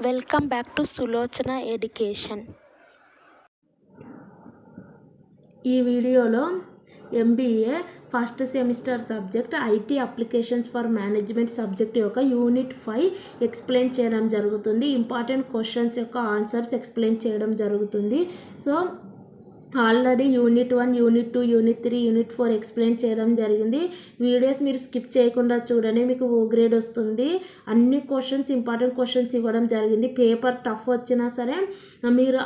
Welcome back to Sulochana education. ఈ వీడియోలో MBA first semester subject IT applications for management subject యొక్క unit 5 explain చేయడం జరుగుతుంది. ఇంపార్టెంట్ క్వశ్చన్స్ యొక్క ఆన్సర్స్ ఎక్స్ప్లెయిన్ చేయడం జరుగుతుంది. So already unit 1, unit 2, unit 3, unit 4 explain చేయడం జరిగింది. వీడియోస్ మీరు స్కిప్ చేయకుండా చూడండి, మీకు ఓ గ్రేడ్ వస్తుంది. అన్ని క్వశ్చన్స్ ఇంపార్టెంట్ క్వశ్చన్స్ ఇవ్వడం జరిగింది. పేపర్ టఫ్ వచ్చినా సరే మీరు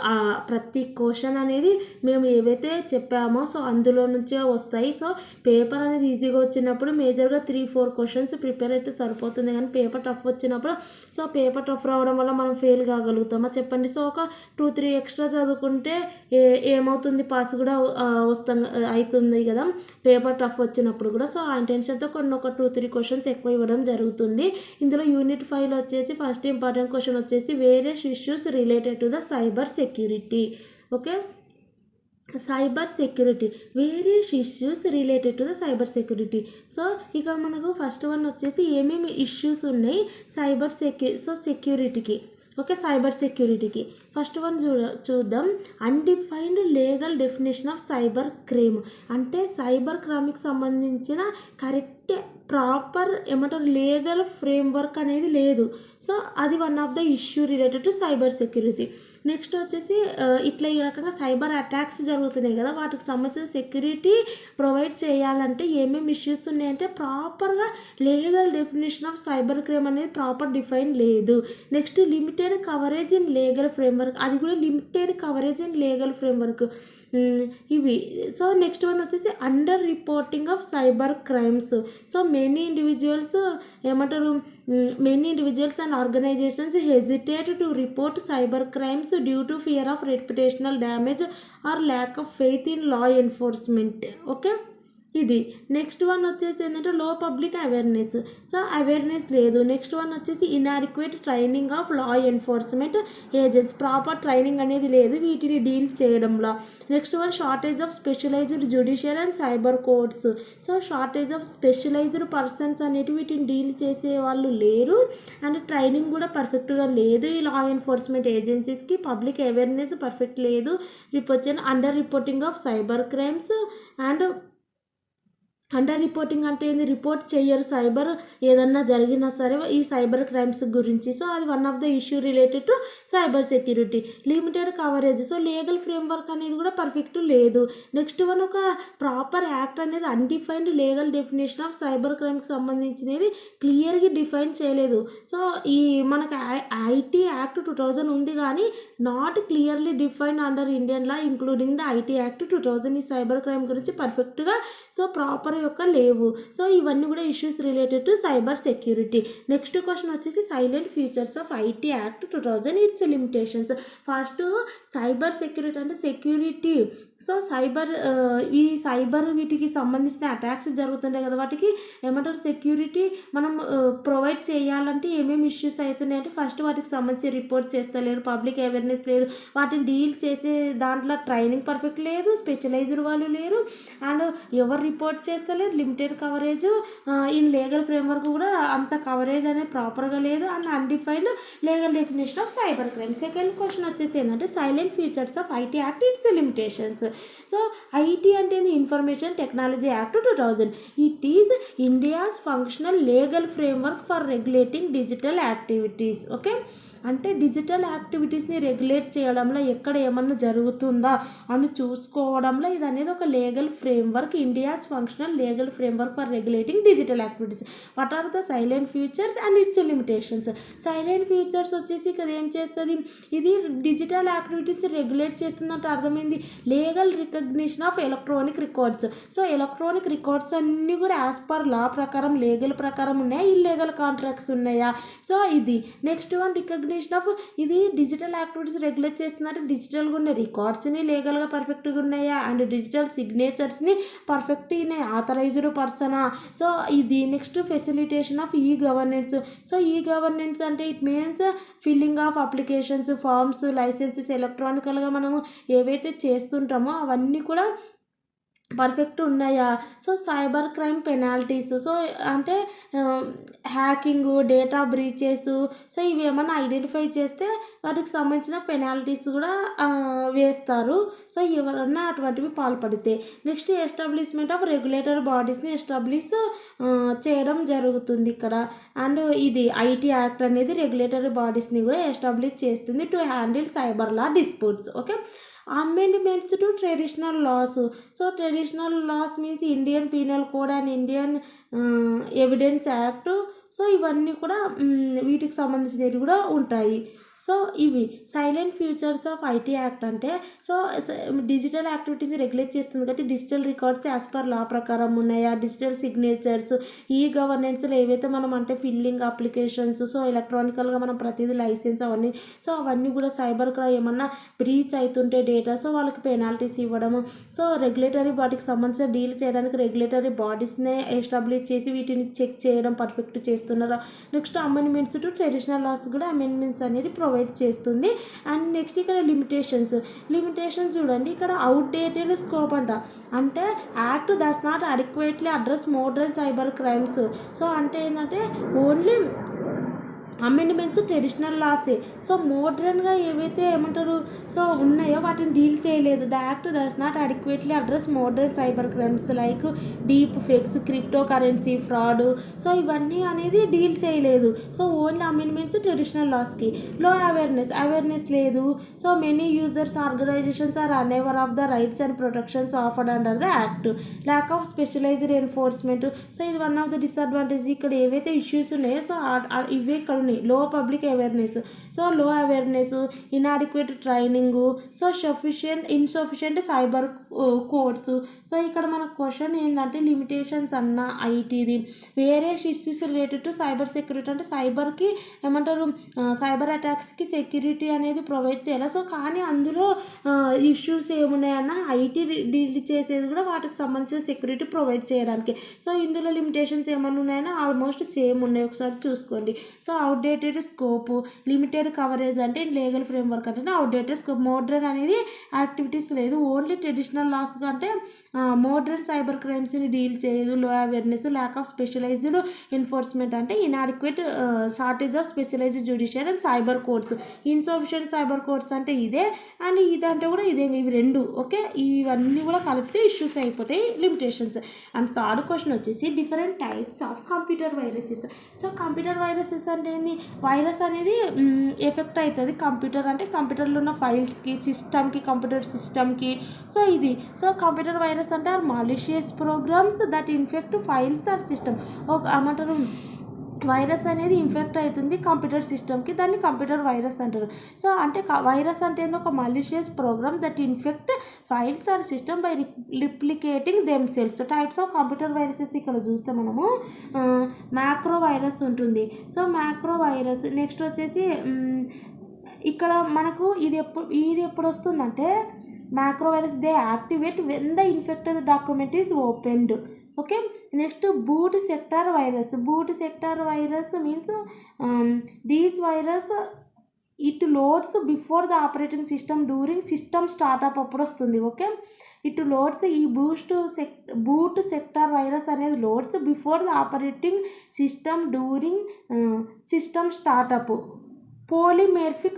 ప్రతి క్వశ్చన్ అనేది మేము ఏవైతే చెప్పామో సో అందులో నుంచే వస్తాయి. సో పేపర్ అనేది ఈజీగా వచ్చినప్పుడు మేజర్గా 3-4 క్వశ్చన్స్ ప్రిపేర్ అయితే సరిపోతుంది. కానీ పేపర్ టఫ్ వచ్చినప్పుడు సో పేపర్ టఫ్ రావడం వల్ల మనం ఫెయిల్ కాగలుగుతామా చెప్పండి. సో ఒక 2-3 ఎక్స్ట్రా చదువుకుంటే ఏమవుతుంది, పాస్ కూడా అవుతుంది కదా పేపర్ టఫ్ వచ్చినప్పుడు కూడా. సో ఆ ఇంటెన్షన్తో ఒక 2-3 క్వశ్చన్స్ ఎక్కువ ఇవ్వడం జరుగుతుంది. ఇందులో యూనిట్ 5 వచ్చేసి ఫస్ట్ ఇంపార్టెంట్ క్వశ్చన్ వచ్చేసి various issues related to the cyber security. Okay, cyber security, various issues related to the cyber security. So ఇక మనకు ఫస్ట్ వన్ వచ్చేసి ఏమేమి ఇష్యూస్ ఉన్నాయి సైబర్ సెక్యూరిటీకి. ఓకే, సైబర్ సెక్యూరిటీకి ఫస్ట్ వన్ చూద్దాం. Undefined legal definition of cyber crime. అంటే cyber క్రైమ్కి సంబంధించిన కరెక్ట్ ప్రాపర్ ఏమంటారు లీగల్ ఫ్రేమ్వర్క్ అనేది లేదు. సో అది one of the issue related to cyber security. Next వచ్చేసి ఇట్లా ఈ రకంగా సైబర్ అటాక్స్ జరుగుతున్నాయి కదా, వాటికి సంబంధించిన సెక్యూరిటీ ప్రొవైడ్ చేయాలంటే ఏమేమి ఇష్యూస్ ఉన్నాయంటే ప్రాపర్గా legal definition of cyber crime అనేది ప్రాపర్ డిఫైన్ లేదు. Next limited coverage in legal framework, అది కూడా limited coverage in legal framework ఇవి. సో నెక్స్ట్ వన్ వచ్చేసి under reporting of cyber crimes. So many individuals and organisations hesitate to report cyber crimes due to fear of reputational damage or lack of faith in law enforcement. Okay, ఇది. Next one వచ్చేసి ఏంటంటే low public awareness. So awareness లేదు. Next one వచ్చేసి inadequate training of law enforcement agents, proper training అనేది లేదు వీటిని deal చేయడంలో. Next one shortage of specialised judicial and cyber courts. So shortage of specialised persons అనేవి వీటిని డీల్ చేసే వాళ్ళు లేరు అండ్ ట్రైనింగ్ కూడా పర్ఫెక్ట్గా లేదు ఈ లా ఎన్ఫోర్స్మెంట్ ఏజెన్సీస్కి. పబ్లిక్ అవేర్నెస్ పర్ఫెక్ట్ లేదు. Under reporting of cyber crimes and under reporting అంటే ఏంది, రిపోర్ట్ చేయరు సైబర్ ఏదన్నా జరిగినా సరే ఈ సైబర్ క్రైమ్స్ గురించి. సో అది one of the issue related to cyber security. Limited coverage, so legal framework అనేది కూడా పర్ఫెక్ట్ లేదు. నెక్స్ట్ వన్ ఒక ప్రాపర్ యాక్ట్ అనేది undefined legal definition of cyber క్రైమ్కి సంబంధించినది క్లియర్గా డిఫైన్ చేయలేదు. సో ఈ మనకు ఐటీ యాక్ట్ 2000 ఉంది కానీ not clearly defined under Indian law including the IT act 2000 ఈ సైబర్ క్రైమ్ గురించి పర్ఫెక్ట్గా సో ప్రాపర్ యొక్క లేవు. సో ఇవన్నీ కూడా issues related to cyber security. Next question వచ్చేసి salient features of IT act 2000 its limitations. First cyber security అంటే security. So ఈ సైబర్ వీటికి సంబంధించిన అటాక్స్ జరుగుతుంటాయి కదా, వాటికి ఏమంటారు సెక్యూరిటీ మనం ప్రొవైడ్ చేయాలంటే ఏమేమి ఇష్యూస్ అవుతున్నాయి అంటే ఫస్ట్ వాటికి సంబంధించి రిపోర్ట్ చేస్తలేరు, పబ్లిక్ అవేర్నెస్ లేదు, వాటిని డీల్ చేసే దాంట్లో ట్రైనింగ్ పర్ఫెక్ట్ లేదు, స్పెషలైజ్డ్ వాళ్ళు లేరు అండ్ ఎవరు రిపోర్ట్ చేస్తలేరు, limited coverage in legal framework కూడా అంత కవరేజ్ అనేది ప్రాపర్గా లేదు and undefined legal definition of cyber crime. Second question వచ్చేసి ఏంటంటే salient features of IT act its limitations. So IT అంటే information technology act 2000. It is India's functional legal framework for regulating digital activities. Okay, అంటే digital యాక్టివిటీస్ని regulate చేయడంలో ఎక్కడ ఏమన్నా జరుగుతుందా అని చూసుకోవడంలో ఇది అనేది ఒక legal framework, India's functional legal framework for regulating digital activities. What are the salient features and its limitations. Salient features వచ్చేసి ఇక్కడ ఏం చేస్తుంది, ఇది డిజిటల్ యాక్టివిటీస్ రెగ్యులేట్ చేస్తుందంటే అర్థమైంది legal recognition of electronic records. So electronic records అన్నీ కూడా as per law ప్రకారం లీగల్ ప్రకారం ఉన్నాయా, ఇల్లీగల్ కాంట్రాక్ట్స్ ఉన్నాయా. సో ఇది. నెక్స్ట్ వన్ రికగ్నిషన్ ఆఫ్, ఇది డిజిటల్ యాక్టివిటీస్ రెగ్యులేట్ చేస్తుందంటే డిజిటల్గా ఉన్న రికార్డ్స్ని లీగల్గా పర్ఫెక్ట్గా ఉన్నాయా అండ్ డిజిటల్ సిగ్నేచర్స్ని పర్ఫెక్ట్ ఉన్నాయి, ఆథరైజ్డ్ పర్సనా. సో ఇది. Next facilitation of e governance. So e governance అంటే it means filling of applications, forms, licences ఎలక్ట్రానికల్గా మనము ఏవైతే చేస్తుంటామో అవన్నీ కూడా పర్ఫెక్ట్ ఉన్నాయా? So cyber crime penalties, so అంటే హ్యాకింగు, డేటా బ్రీచెస్, సో ఇవి ఏమన్నా ఐడెంటిఫై చేస్తే వాటికి సంబంధించిన పెనాల్టీస్ కూడా వేస్తారు. సో ఎవరన్నా అటువంటివి పాల్పడితే. నెక్స్ట్ ఎస్టాబ్లిష్మెంట్ ఆఫ్ రెగ్యులేటరీ బాడీస్ని ఎస్టాబ్లిష్ చేయడం జరుగుతుంది ఇక్కడ. అండ్ ఇది ఐటీ యాక్ట్ అనేది రెగ్యులేటరీ బాడీస్ని కూడా ఎస్టాబ్లిష్ చేస్తుంది to handle cyber law disputes. Okay, amendments to traditional laws. So traditional laws means Indian penal code and Indian evidence act. So ఇవన్నీ కూడా వీటికి సంబంధించినవి కూడా ఉంటాయి. సో ఇవి salient features of IT act అంటే, సో డిజిటల్ యాక్టివిటీస్ని రెగ్యులేట్ చేస్తుంది కాబట్టి digital records as per law ప్రకారం ఉన్నాయా, డిజిటల్ సిగ్నేచర్స్, ఈ గవర్నెన్స్లో ఏవైతే మనం అంటే ఫిల్లింగ్ అప్లికేషన్స్, సో ఎలక్ట్రానికల్గా మనం ప్రతిదీ లైసెన్స్ అవన్నీ, సో అవన్నీ కూడా సైబర్ క్రైమ్ ఏమన్నా బ్రీచ్ అవుతుంటే డేటా, సో వాళ్ళకి పెనాల్టీస్ ఇవ్వడము. సో రెగ్యులేటరీ వాటికి సంబంధించిన డీల్ చేయడానికి రెగ్యులేటరీ బాడీస్నే ఎస్టాబ్లిష్ చేసి వీటిని చెక్ చేయడం పర్ఫెక్ట్ చేస్తున్నారు. Next amendments to traditional laws కూడా అమెండ్మెంట్స్ అనేది ప్రొవైడ్ చేస్తుంది. అండ్ నెక్స్ట్ ఇక్కడ లిమిటేషన్స్ చూడండి, ఇక్కడ అవుట్డేటెడ్ స్కోప్ అంటే act does not adequately address modern cyber crimes. So అంటే ఏంటంటే ఓన్లీ అమెండ్మెంట్స్ ట్రెడిషనల్ లాసే. సో మోడ్రన్గా ఏవైతే ఏమంటారు సో ఉన్నాయో వాటిని డీల్ చేయలేదు. The act does not adequately address modern cyber crimes like deep fakes, crypto currency fraud, so ఇవన్నీ అనేది డీల్ చేయలేదు. సో ఓన్లీ అమెండ్మెంట్స్ ట్రెడిషనల్ లాస్కి. లో అవేర్నెస్ లేదు. So many users organisations are unaware of the rights and protections afforded under the act. Lack of specialised enforcement. So ఇది one of the disadvantage. ఇక్కడ ఏవైతే issues ఉన్నాయో so ఇవే ఇక్కడ low public awareness. So low awareness, inadequate training, so insufficient cyber codes. So ఇక్కడ మన question ఏంటంటే limitations అన్న ఐటీది వేరే issues related to cyber security అంటే సైబర్కి ఏమంటారు సైబర్ అటాక్స్కి సెక్యూరిటీ అనేది ప్రొవైడ్ చేయాలి. సో కానీ అందులో ఇష్యూస్ ఏమున్నాయన్న ఐటీ డీల్ చేసేది కూడా వాటికి సంబంధించిన సెక్యూరిటీ ప్రొవైడ్ చేయడానికి. సో ఇందులో లిమిటేషన్స్ ఏమన్నా ఉన్నాయన్నా ఆల్మోస్ట్ సేమ్ ఉన్నాయి, ఒకసారి చూసుకోండి. So outdated scope, limited coverage అంటే లీగల్ ఫ్రేమ్వర్క్ అంటే అవుట్డేటెడ్ స్కోప్. మోడ్రన్ అనేది యాక్టివిటీస్ లేదు, ఓన్లీ ట్రెడిషనల్ లాస్గా అంటే మోడ్రన్ సైబర్ క్రైమ్స్ని డీల్ చేయదు. Low awareness, lack of specialised enforcement అంటే inadequate shortage of specialised judicial and cyber courts. Insufficient cyber courts అంటే ఇదే, అండ్ ఇదంటే కూడా ఇదే, ఇవి రెండు. ఓకే, ఇవన్నీ కూడా కలిపితే ఇష్యూస్ అయిపోతాయి లిమిటేషన్స్. అండ్ థర్డ్ క్వశ్చన్ వచ్చేసి different types of computer viruses. So computer viruses అంటే ఏంది? వైరస్ అనేది ఎఫెక్ట్ అవుతుంది కంప్యూటర్ అంటే కంప్యూటర్లో ఉన్న ఫైల్స్కి, సిస్టమ్కి, కంప్యూటర్ సిస్టమ్కి. సో ఇది కంప్యూటర్ వైరస్ అంటే or malicious programs that infect files or system. ఏమంటారు వైరస్ అనేది ఇన్ఫెక్ట్ అవుతుంది కంప్యూటర్ సిస్టమ్కి, దాన్ని కంప్యూటర్ వైరస్ అంటారు. సో అంటే వైరస్ అంటే ఏందో ఒక malicious program that infect files or system by replicating themselves. Types of computer viruses ఇక్కడ చూస్తే మనము మ్యాక్రో వైరస్ ఉంటుంది. So macro virus. నెక్స్ట్ వచ్చేసి ఇక్కడ మనకు ఇది ఎప్పుడు వస్తుందంటే macro virus they activate when the infected document is opened. Okay, next boot sector virus means these virus it loads before the operating system during system startup అప్పుడు వస్తుంది. Okay, it loads ఈ boot sector virus అనేది loads before the operating system during system startup. Polymorphic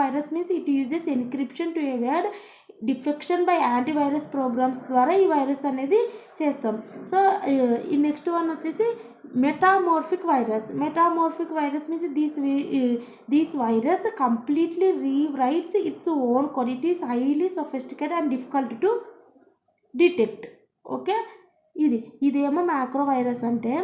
virus means it uses encryption to avoid detection by antivirus programs ద్వారా ఈ virus అనేది చేస్తాం. So ఈ next one వచ్చేసి metamorphic virus means this virus completely rewrites its own code. It is highly sophisticated and difficult to detect. Okay, ఇదేమో macro virus అంటే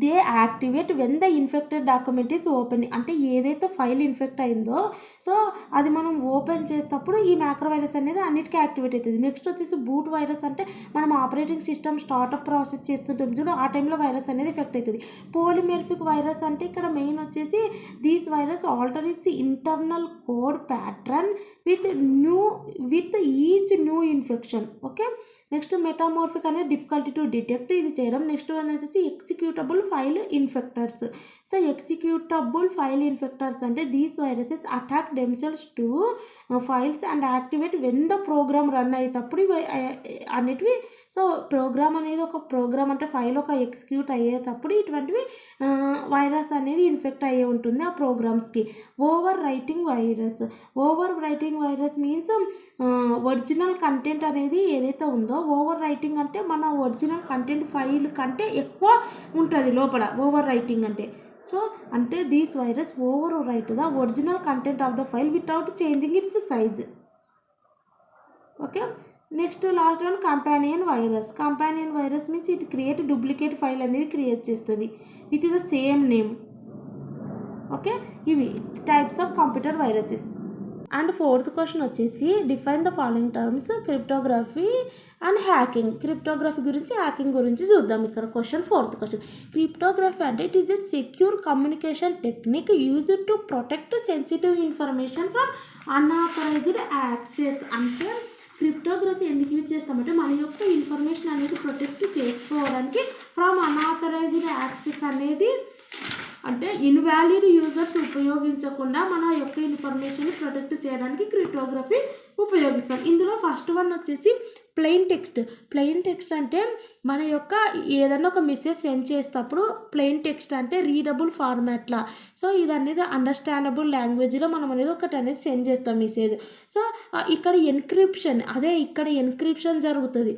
they activate when the infected document is open. అంటే ఏదైతే file infect అయిందో so అది మనం open చేసేటప్పుడు ఈ macro virus అనేది అన్నిటికీ యాక్టివేట్ అవుతుంది. నెక్స్ట్ వచ్చేసి బూట్ వైరస్ అంటే మనం ఆపరేటింగ్ సిస్టమ్ స్టార్టప్ ప్రాసెస్ చేస్తుంటాం చూడు, ఆ టైంలో వైరస్ అనేది ఎఫెక్ట్ అవుతుంది. పోలిమెర్ఫిక్ వైరస్ అంటే ఇక్కడ మెయిన్ వచ్చేసి these virus alter its internal code pattern with each new infection. Okay, next metamorphic అనేది డిఫికల్టీ టు డిటెక్ట్, ఇది చేయడం. నెక్స్ట్ వన్ వచ్చేసి executable file infectors. So executable file infectors అంటే these viruses attack themselves to files and activate when the program run అయ్యేటప్పుడు అన్నిటివి. So programme అనేది ఒక programme అంటే ఫైల్ ఒక ఎగ్జిక్యూట్ అయ్యేటప్పుడు ఇటువంటివి వైరస్ అనేది ఇన్ఫెక్ట్ అయ్యే ఉంటుంది ఆ ప్రోగ్రామ్స్కి. Overwriting virus means original content అనేది ఏదైతే ఉందో, ఓవర్ రైటింగ్ అంటే మన ఒరిజినల్ కంటెంట్ ఫైల్ కంటే ఎక్కువ ఉంటుంది లోపల ఓవర్ రైటింగ్ అంటే. సో అంటే these virus overwrite the original content of the file without changing its size. Okay, next last one companion virus means ఇది క్రియేట్ డూప్లికేట్ ఫైల్ అనేది క్రియేట్ చేస్తుంది with the same name. Okay, ఇవి types of computer viruses. And fourth question వచ్చేసి define the following terms cryptography and hacking. Cryptography గురించి hacking గురించి చూద్దాం. ఇక్కడ fourth question cryptography అంటే it is a secure communication technique used to protect sensitive information from unauthorised access. అంటే cryptography ఎందుకు use చేస్తామంటే మన యొక్క ఇన్ఫర్మేషన్ అనేది ప్రొటెక్ట్ చేసుకోవడానికి ఫ్రమ్ అన్ఆథరైజ్డ్ యాక్సెస్ అనేది, అంటే ఇన్వాలిడ్ యూజర్స్ ఉపయోగించకుండా మన యొక్క ఇన్ఫర్మేషన్ ప్రొటెక్ట్ చేయడానికి క్రిప్టోగ్రఫీ ఉపయోగిస్తాం. ఇందులో ఫస్ట్ వన్ వచ్చేసి ప్లెయిన్ టెక్స్ట్ అంటే మన యొక్క ఏదైనా ఒక మెసేజ్ సెండ్ చేసేటప్పుడు ప్లెయిన్ టెక్స్ట్ అంటే రీడబుల్ ఫార్మాట్లా. సో ఇది అనేది అండర్స్టాండబుల్ లాంగ్వేజ్లో మనం అనేది ఒకటి అనేది సెండ్ చేస్తాం మెసేజ్. సో ఇక్కడ ఎన్క్రిప్షన్ జరుగుతుంది.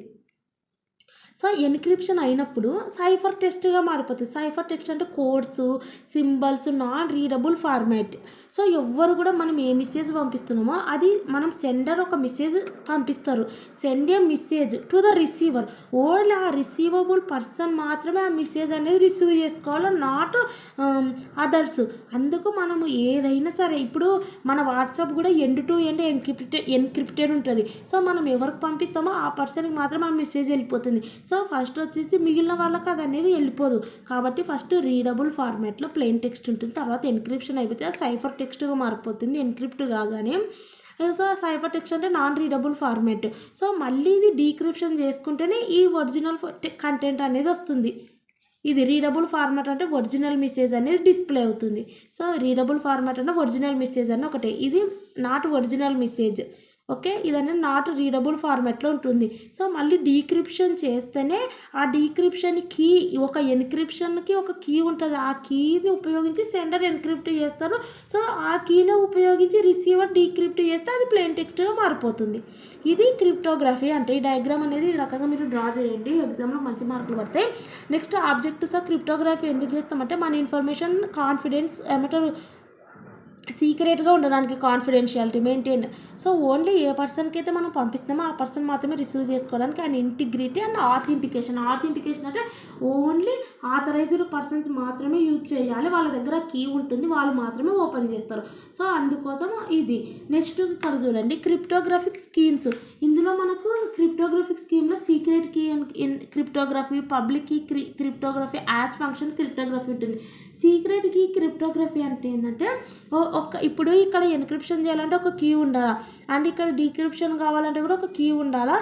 సో ఎన్క్రిప్షన్ అయినప్పుడు సైఫర్ టెక్స్ట్గా మారిపోతుంది. సైఫర్ టెక్స్ట్ అంటే codes, symbols, non readable format. So ఎవ్వరు కూడా మనం ఏ మెసేజ్ పంపిస్తున్నామో అది మనం సెండర్ ఒక మెసేజ్ పంపిస్తారు, send A message to the receiver. Only ఆ రిసీవబుల్ పర్సన్ మాత్రమే ఆ మెసేజ్ అనేది రిసీవ్ చేసుకోవాలి, నాట్ అదర్స్. అందుకు మనము ఏదైనా సరే ఇప్పుడు మన వాట్సాప్ కూడా ఎండ్ టు ఎండ్ ఎన్క్రిప్టెడ్ ఉంటుంది. సో మనం ఎవరికి పంపిస్తామో ఆ పర్సన్కి మాత్రమే ఆ మెసేజ్ వెళ్ళిపోతుంది. సో ఫస్ట్ వచ్చేసి మిగిలిన వాళ్ళకి అది అనేది వెళ్ళిపోదు. కాబట్టి ఫస్ట్ రీడబుల్ ఫార్మాట్లో ప్లెయిన్ టెక్స్ట్ ఉంటుంది, తర్వాత ఎన్క్రిప్షన్ అయిపోతే సైఫర్ టెక్స్ట్గా మారిపోతుంది ఎన్క్రిప్ట్ కాగానే. సో సైఫర్ టెక్స్ట్ అంటే నాన్ రీడబుల్ ఫార్మాట్. సో మళ్ళీ ఇది డీక్రిప్షన్ చేసుకుంటేనే ఈ ఒరిజినల్ కంటెంట్ అనేది వస్తుంది. ఇది రీడబుల్ ఫార్మాట్ అంటే ఒరిజినల్ మెసేజ్ అనేది డిస్ప్లే అవుతుంది. సో రీడబుల్ ఫార్మాట్ అంటే ఒరిజినల్ మెసేజ్ అని ఒకటే, ఇది నాట్ ఒరిజినల్ మెసేజ్. ఓకే, ఇదన్నీ నాట్ రీడబుల్ ఫార్మాట్లో ఉంటుంది. సో మళ్ళీ డీక్రిప్షన్ చేస్తేనే ఆ డీక్రిప్షన్ కీ, ఒక ఎన్క్రిప్షన్కి ఒక కీ ఉంటుంది, ఆ కీని ఉపయోగించి సెండర్ ఎన్క్రిప్ట్ చేస్తారు. సో ఆ కీని ఉపయోగించి రిసీవర్ డీక్రిప్ట్ చేస్తే అది ప్లెయిన్ టెక్స్ట్గా మారిపోతుంది. ఇది క్రిప్టోగ్రఫీ అంటే. ఈ డయాగ్రామ్ అనేది ఈ రకంగా మీరు డ్రా చేయండి, ఎగ్జామ్లో మంచి మార్కులు పడతాయి. నెక్స్ట్ ఆబ్జెక్టివ్స్ ఆఫ్ క్రిప్టోగ్రఫీ ఎందుకు చేస్తామంటే మన ఇన్ఫర్మేషన్ కాన్ఫిడెన్స్ ఏమంటారు సీక్రెట్గా ఉండడానికి, కాన్ఫిడెన్షియాలిటీ మెయింటైన్. సో ఓన్లీ ఏ పర్సన్కి అయితే మనం పంపిస్తామో ఆ పర్సన్ మాత్రమే రిసీవ్ చేసుకోవడానికి. అండ్ ఇంటిగ్రిటీ అండ్ ఆథెంటికేషన్ అంటే ఓన్లీ ఆథరైజ్డ్ పర్సన్స్ మాత్రమే యూజ్ చేయాలి, వాళ్ళ దగ్గర కీ ఉంటుంది, వాళ్ళు మాత్రమే ఓపెన్ చేస్తారు. సో అందుకోసం ఇది. నెక్స్ట్ ఇక్కడ చూడండి క్రిప్టోగ్రఫిక్ స్కీమ్స్. ఇందులో మనకు క్రిప్టోగ్రఫిక్ స్కీమ్లో secret key cryptography, public key cryptography, hash function cryptography ఉంటుంది. సీక్రెట్ కీ క్రిప్టోగ్రఫీ అంటే ఏంటంటే ఇప్పుడు ఇక్కడ ఎన్క్రిప్షన్ చేయాలంటే ఒక కీ ఉండాలా, అండ్ ఇక్కడ డీక్రిప్షన్ కావాలంటే కూడా ఒక కీ ఉండాలా.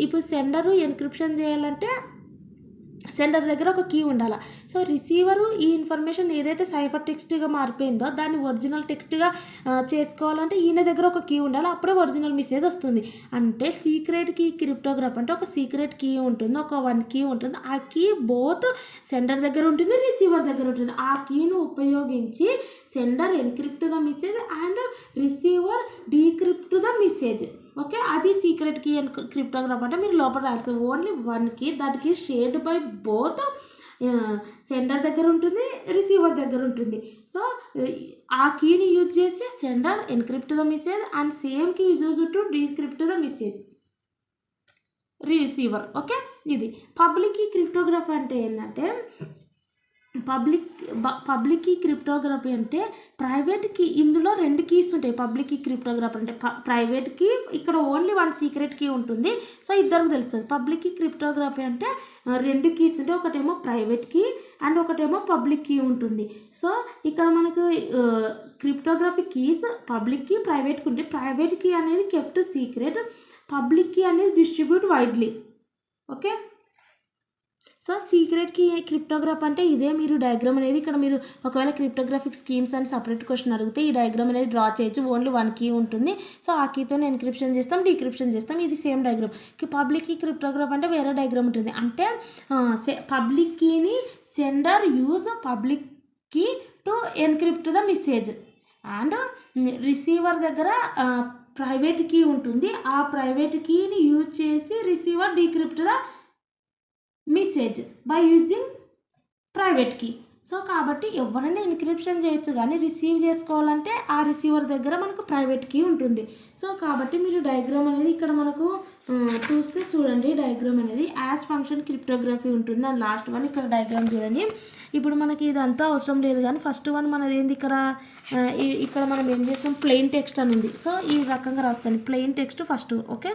ఇప్పుడు సెండరు ఎన్క్రిప్షన్ చేయాలంటే సెండర్ దగ్గర ఒక కీ ఉండాలి. సో రిసీవరు ఈ ఇన్ఫర్మేషన్ ఏదైతే సైఫర్ టెక్స్ట్గా మారిపోయిందో దాన్ని ఒరిజినల్ టెక్స్ట్గా చేసుకోవాలంటే ఈయన దగ్గర ఒక కీ ఉండాలి, అప్పుడే ఒరిజినల్ మెసేజ్ వస్తుంది. అంటే సీక్రెట్ కీ క్రిప్టోగ్రఫీ అంటే ఒక సీక్రెట్ కీ ఉంటుంది, ఒక వన్ కీ ఉంటుంది. ఆ కీ బోత్ సెండర్ దగ్గర ఉంటుంది, రిసీవర్ దగ్గర ఉంటుంది. ఆ కీను ఉపయోగించి sender encrypt the message and receiver decrypt the message. Okay, అది సీక్రెట్ కీ అండ్ క్రిప్టోగ్రఫీ అంటే మీరు లోపల రాయాల్సి ఓన్లీ వన్ కీ, దానికి షేర్డ్ బై బోత్ సెండర్ దగ్గర ఉంటుంది, రిసీవర్ దగ్గర ఉంటుంది. సో ఆ కీని యూజ్ చేసి sender encrypt the message and same key use to decrypt the message receiver. Okay, ఇది పబ్లిక్ కీ క్రిప్టోగ్రఫీ అంటే ఏంటంటే పబ్లిక్ కీ క్రిప్టోగ్రఫీ అంటే ప్రైవేట్ కీ. ఇందులో రెండు కీస్ ఉంటాయి పబ్లిక్ కీ క్రిప్టోగ్రఫీ అంటే. ప్రైవేట్ కీ ఇక్కడ ఓన్లీ వన్ సీక్రెట్ కీ ఉంటుంది, సో ఇద్దరికి తెలుస్తుంది. పబ్లిక్ కీ క్రిప్టోగ్రఫీ అంటే రెండు కీస్ ఉంటాయి, ఒకటేమో ప్రైవేట్ కీ అండ్ ఒకటేమో పబ్లిక్ కీ ఉంటుంది. సో ఇక్కడ మనకు cryptography keys public key private key ఉంటాయి. ప్రైవేట్ కీ అనేది కెప్ట్ సీక్రెట్, పబ్లిక్ కీ అనేది distribute widely. Okay. So secret key cryptograph అంటే ఇదే. మీరు డయాగ్రామ్ అనేది ఇక్కడ మీరు ఒకవేళ క్రిప్టోగ్రాఫిక్ స్కీమ్స్ అని సపరేట్ క్వశ్చన్ అడిగితే ఈ డయాగ్రామ్ అనేది డ్రా చేయొచ్చు. ఓన్లీ 1 కీ ఉంటుంది. సో ఆ కీతో ఎన్క్రిప్షన్ చేస్తాం, డీక్రిప్షన్ చేస్తాం. ఇది same diagram. Public key cryptograph అంటే వేరే డయాగ్రామ్ ఉంటుంది. అంటే పబ్లిక్ కీని sender use public key to encrypt the message and receiver దగ్గర ప్రైవేట్ కీ ఉంటుంది. ఆ ప్రైవేట్ కీని యూజ్ చేసి receiver decrypt the message by using private key. So కాబట్టి ఎవరైనా ఎన్క్రిప్షన్ చేయొచ్చు, కానీ రిసీవ్ చేసుకోవాలంటే ఆ రిసీవర్ దగ్గర మనకు ప్రైవేట్ కీ ఉంటుంది. సో కాబట్టి మీరు డయాగ్రామ్ అనేది ఇక్కడ మనకు చూస్తే చూడండి, డయాగ్రామ్ అనేది యాజ్ ఫంక్షన్ క్రిప్టోగ్రఫీ ఉంటుంది. అండ్ లాస్ట్ వన్ ఇక్కడ డయాగ్రామ్ చూడండి. ఇప్పుడు మనకి ఇదంతా అవసరం లేదు, కానీ ఫస్ట్ వన్ మనది ఏంది, ఇక్కడ మనం ఏం చేస్తాం, ప్లెయిన్ టెక్స్ట్ అని ఉంది. సో ఈ రకంగా రాసుకోండి, plain text first. Okay.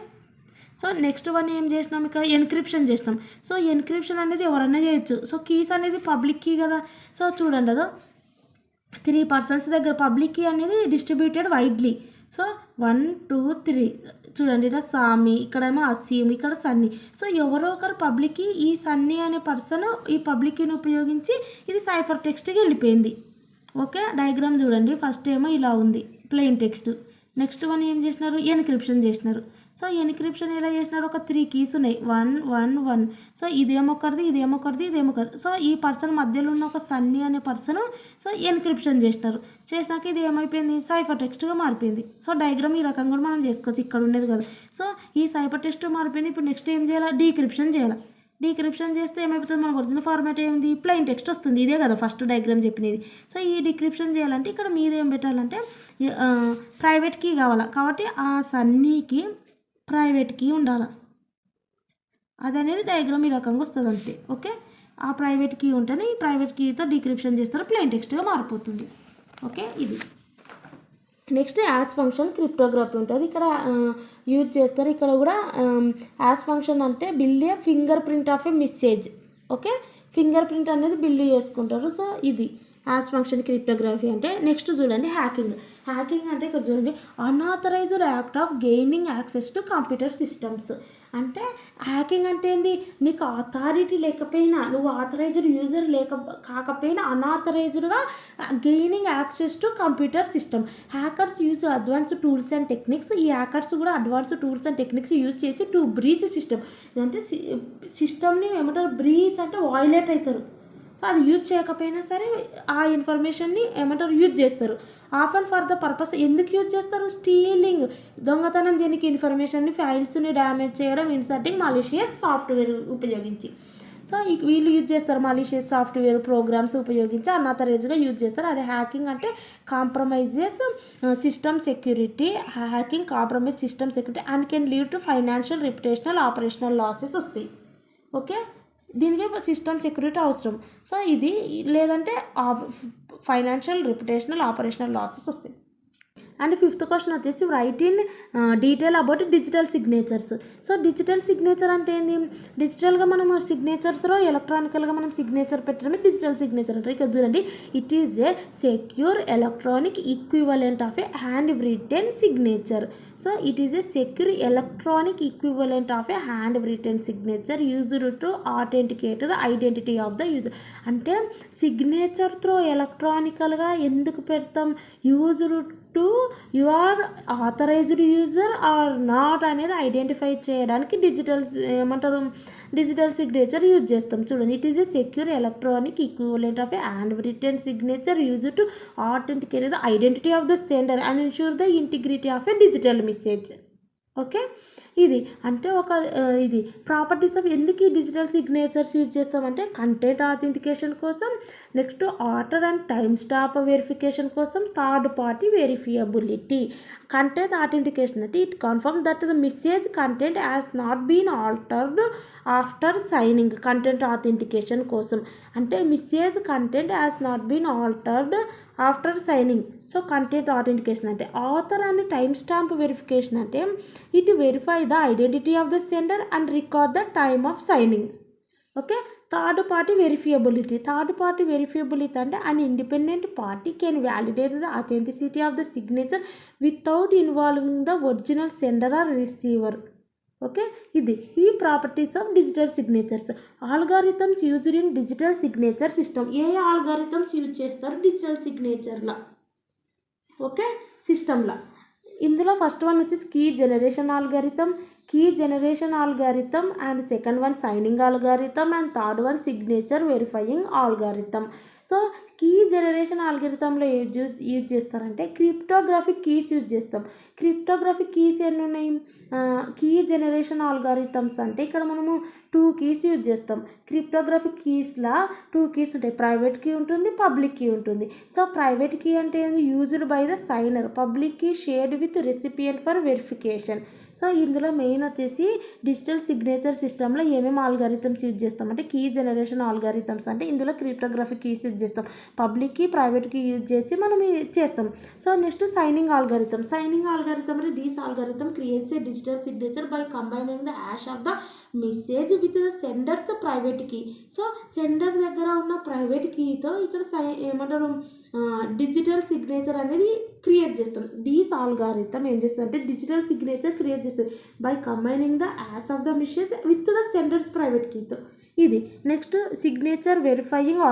So next one ఏం చేసినాం, ఇక్కడ ఎన్క్రిప్షన్ చేసినాం. సో ఎన్క్రిప్షన్ అనేది ఎవరన్నా చేయొచ్చు. సో కీస్ అనేది పబ్లిక్ కీ కదా. సో చూడండి, అదో 3 పర్సన్స్ దగ్గర పబ్లిక్ కీ అనేది డిస్ట్రిబ్యూటెడ్ వైడ్లీ. సో 1 2 3 చూడండి, ఇక్కడ సామి, ఇక్కడేమో అసీమ్, ఇక్కడ సన్నీ. సో ఎవరో ఒకరు పబ్లిక్ కీ, ఈ సన్నీ అనే పర్సన్ ఈ పబ్లిక్ కీని ఉపయోగించి ఇది సైఫర్ టెక్స్ట్కి వెళ్ళిపోయింది. ఓకే. డయాగ్రామ్ చూడండి, ఫస్ట్ ఏమో ఇలా ఉంది ప్లెయిన్ టెక్స్ట్. నెక్స్ట్ వన్ ఏం చేసినారు, ఎన్క్రిప్షన్ చేసినారు. సో ఎన్క్రిప్షన్ ఎలా చేసినారు, ఒక 3 కీస్ ఉన్నాయి, 1 1 1. సో ఇదేమొకరిది, ఇదేమొకరిది, ఇదేమొకరిది. సో ఈ పర్సన్ మధ్యలో ఉన్న ఒక సన్నీ అనే పర్సన్ సో ఎన్క్రిప్షన్ చేసినాక ఇది ఏమైపోయింది, సైఫర్ టెక్స్ట్గా మారిపోయింది. సో డయాగ్రామ్ ఈ రకంగా కూడా మనం చేసుకోవచ్చు, ఇక్కడ ఉండేది కదా. సో ఈ సైఫర్ టెక్స్ట్ మారిపోయింది. ఇప్పుడు నెక్స్ట్ ఏం చేయాలి, డీక్రిప్షన్ చేయాలి. డీక్రిప్షన్ చేస్తే ఏమైపోతుంది, మన ఒరిజినల్ ఫార్మాట్ ఏంది, ప్లెయిన్ టెక్స్ట్ వస్తుంది. ఇదే కదా ఫస్ట్ డయాగ్రామ్ చెప్పినది. సో ఈ డీక్రిప్షన్ చేయాలంటే ఇక్కడ మీద ఏం పెట్టాలంటే ప్రైవేట్ కీ కావాలా, కాబట్టి ఆ సన్నీకి ప్రైవేట్ కీ ఉండాలి. అదనేది డయాగ్రామ్ ఈ రకంగా వస్తుంది అంతే. ఓకే. ఆ ప్రైవేట్ కీ ఉంటేనే ఈ ప్రైవేట్ కీతో డీక్రిప్షన్ చేస్తారు, ప్లెయిన్ టెక్స్ట్గా మారిపోతుంది. ఓకే. ఇది నెక్స్ట్ యాజ్ ఫంక్షన్ క్రిప్టోగ్రఫీ ఉంటుంది. ఇక్కడ యూజ్ చేస్తారు. ఇక్కడ కూడా యాజ్ ఫంక్షన్ అంటే build a fingerprint of a message. Okay. Fingerprint అనేది బిల్డ్ చేసుకుంటారు. సో ఇది యాజ్ ఫంక్షన్ క్రిప్టోగ్రఫీ అంటే. నెక్స్ట్ చూడండి, హ్యాకింగ్. హ్యాకింగ్ అంటే ఇక్కడ చూడండి, unauthorised act of gaining access to computer systems. అంటే హ్యాకింగ్ అంటే ఏంది, నీకు అథారిటీ లేకపోయినా, నువ్వు ఆథరైజ్డ్ యూజర్ కాకపోయినా అన్ఆథరైజ్డ్గా gaining access to computer system. Hackers use advanced tools and techniques. ఈ హ్యాకర్స్ కూడా advanced tools and techniques use చేసి టు బ్రీచ్ సిస్టమ్. అంటే సిస్టమ్ని ఏమంటారు, బ్రీచ్ అంటే వాయిలేట్ అవుతారు. సో అది యూజ్ చేయకపోయినా సరే ఆ ఇన్ఫర్మేషన్ని ఏమంటారు, యూజ్ చేస్తారు. Often for the purpose. ఎందుకు యూజ్ చేస్తారు, స్టీలింగ్, దొంగతనం చేయడానికి, ఇన్ఫర్మేషన్ని ఫైల్స్ని డ్యామేజ్ చేయడం, ఇన్సర్టింగ్ మాలిషియస్ సాఫ్ట్వేర్ ఉపయోగించి. సో వీళ్ళు యూజ్ చేస్తారు, మాలిషియస్ సాఫ్ట్వేర్ ప్రోగ్రామ్స్ ఉపయోగించి అన్ఆథరైజ్డ్గా యూజ్ చేస్తారు. అదే హ్యాకింగ్ అంటే compromises system security. Hacking compromise system security and can lead to financial, reputational, operational losses వస్తాయి. ఓకే. దీనికి సిస్టమ్ సెక్యూరిటీ అవసరం. సో ఇది లేదంటే ఫైనాన్షియల్, రిప్యుటేషనల్, ఆపరేషనల్ లాసెస్ వస్తాయి. అండ్ ఫిఫ్త్ క్వశ్చన్ వచ్చేసి right in detail about digital signatures. So digital signature అంటే ఏంది, డిజిటల్గా మనం సిగ్నేచర్తో ఎలక్ట్రానికల్గా మనం సిగ్నేచర్ పెట్టడమే డిజిటల్ సిగ్నేచర్ అంటారు. ఇక్కడ చూడండి, it is a secure electronic equivalent of a handwritten signature. So it is a secure electronic equivalent of a handwritten signature used to authenticate the identity of the user. అంటే signature through ఎలక్ట్రానికల్గా ఎందుకు పెడతాం, used to you are authorised user or not అనేది identify చేయడానికి digital signature use చేస్తాం. చూడండి, it is a secure electronic equivalent of a handwritten signature use to authenticate the identity of the sender and ensure the integrity of a digital message. Okay. ఇది అంటే ఇది properties of ఎందుకు ఈ digital signatures use చేస్తామంటే content authentication కోసం, next order and time stamp verification కోసం, third party verifiability. Content authentication అంటే it confirm that the message content has not been altered after signing. Content authentication కోసం అంటే message content has not been altered after signing. So content authentication అంటే author and time stamp verification అంటే it verify the identity of the sender and record the time of signing. Okay. Third party verifiability. Third party verifiability అంటే an independent party can validate the authenticity of the signature without involving the original sender or receiver. Okay, ఇది ఈ properties of digital signatures. Algorithms used in digital signature system. ఏ algorithms use చేస్తారు digital సిగ్నేచర్లో? Okay, సిస్టంలో ఇందులో first one వచ్చేసి key generation algorithm and second one signing algorithm and third one signature verifying algorithm. So key generation ఆల్గారిథంలో use చేస్తారంటే cryptographic keys use చేస్తాం. Cryptographic keys ఎన్ని ఉన్నాయి? కీ జనరేషన్ ఆల్గారిథమ్స్ అంటే ఇక్కడ మనము 2 కీస్ యూజ్ చేస్తాం. క్రిప్టోగ్రాఫిక్ కీస్లో 2 కీస్ ఉంటాయి, ప్రైవేట్ కీ ఉంటుంది, పబ్లిక్ కీ ఉంటుంది. సో ప్రైవేట్ కీ అంటే used by the signer, public key shared with recipient for verification. So ఇందులో మెయిన్ వచ్చేసి డిజిటల్ సిగ్నేచర్ సిస్టంలో ఏమేమి ఆల్గారిథమ్స్ యూజ్ చేస్తాం అంటే కీ జనరేషన్ ఆల్గారిథమ్స్ అంటే ఇందులో క్రిప్టోగ్రాఫిక్ కీస్ యూజ్ చేస్తాం, public key private key use చేసి మనం చేస్తాం. సో నెక్స్ట్ సైనింగ్ ఆల్గారిథమ్ అంటే these algorithm creates a digital signature by combining the hash of the message with the sender's private key. So sender దగ్గర ఉన్న private కీతో ఇక్కడ ఏమంటారు డిజిటల్ సిగ్నేచర్ అనేది క్రియేట్ చేస్తాం. దీస్ ఆల్గారిథమ్ ఏం చేస్తుంది డిజిటల్ సిగ్నేచర్ క్రియేట్ చేస్తుంది by combining the hash of the message with the sender's private కీతో. ఇది నెక్స్ట్ సిగ్నేచర్ వెరిఫైయింగ్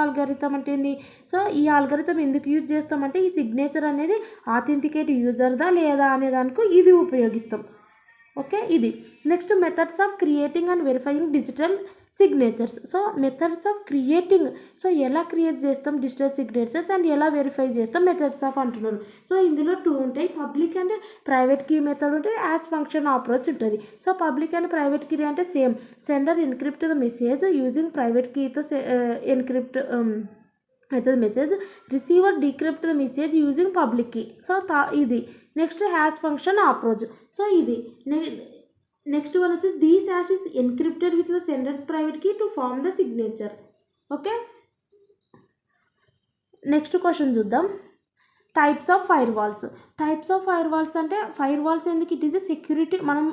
ఆల్గారిథమ్ అంటే ఏంది? సో ఈ ఆల్గారిథమ్ ఎందుకు యూజ్ చేస్తామంటే ఈ సిగ్నేచర్ అనేది ఆథెంటికేట్ యూజర్దా లేదా అనే దానికి ఇది ఉపయోగిస్తాం. ఓకే, ఇది next methods of creating and verifying digital signatures. So methods of creating, so ఎలా క్రియేట్ చేస్తాం డిజిటల్ సిగ్నేచర్స్ అండ్ ఎలా వెరిఫై చేస్తాం మెథడ్స్ ఆఫ్ అంటున్నారు. సో ఇందులో 2 ఉంటాయి, public and private key method ఉంటుంది, యాజ్ ఫంక్షన్ అప్రోచ్ ఉంటుంది. So public and private key అంటే same, sender encrypt the message using private కీతో ఎన్క్రిప్ట్ అవుతుంది message, receiver decrypt the message using public key. So ఇది next hash function approach. So ఇది next one వచ్చేసి these hash is encrypted with the sender's private key to form the signature. Okay, next question చూద్దాం. Types of firewalls అంటే firewalls ఎందుకు? It is a security మనం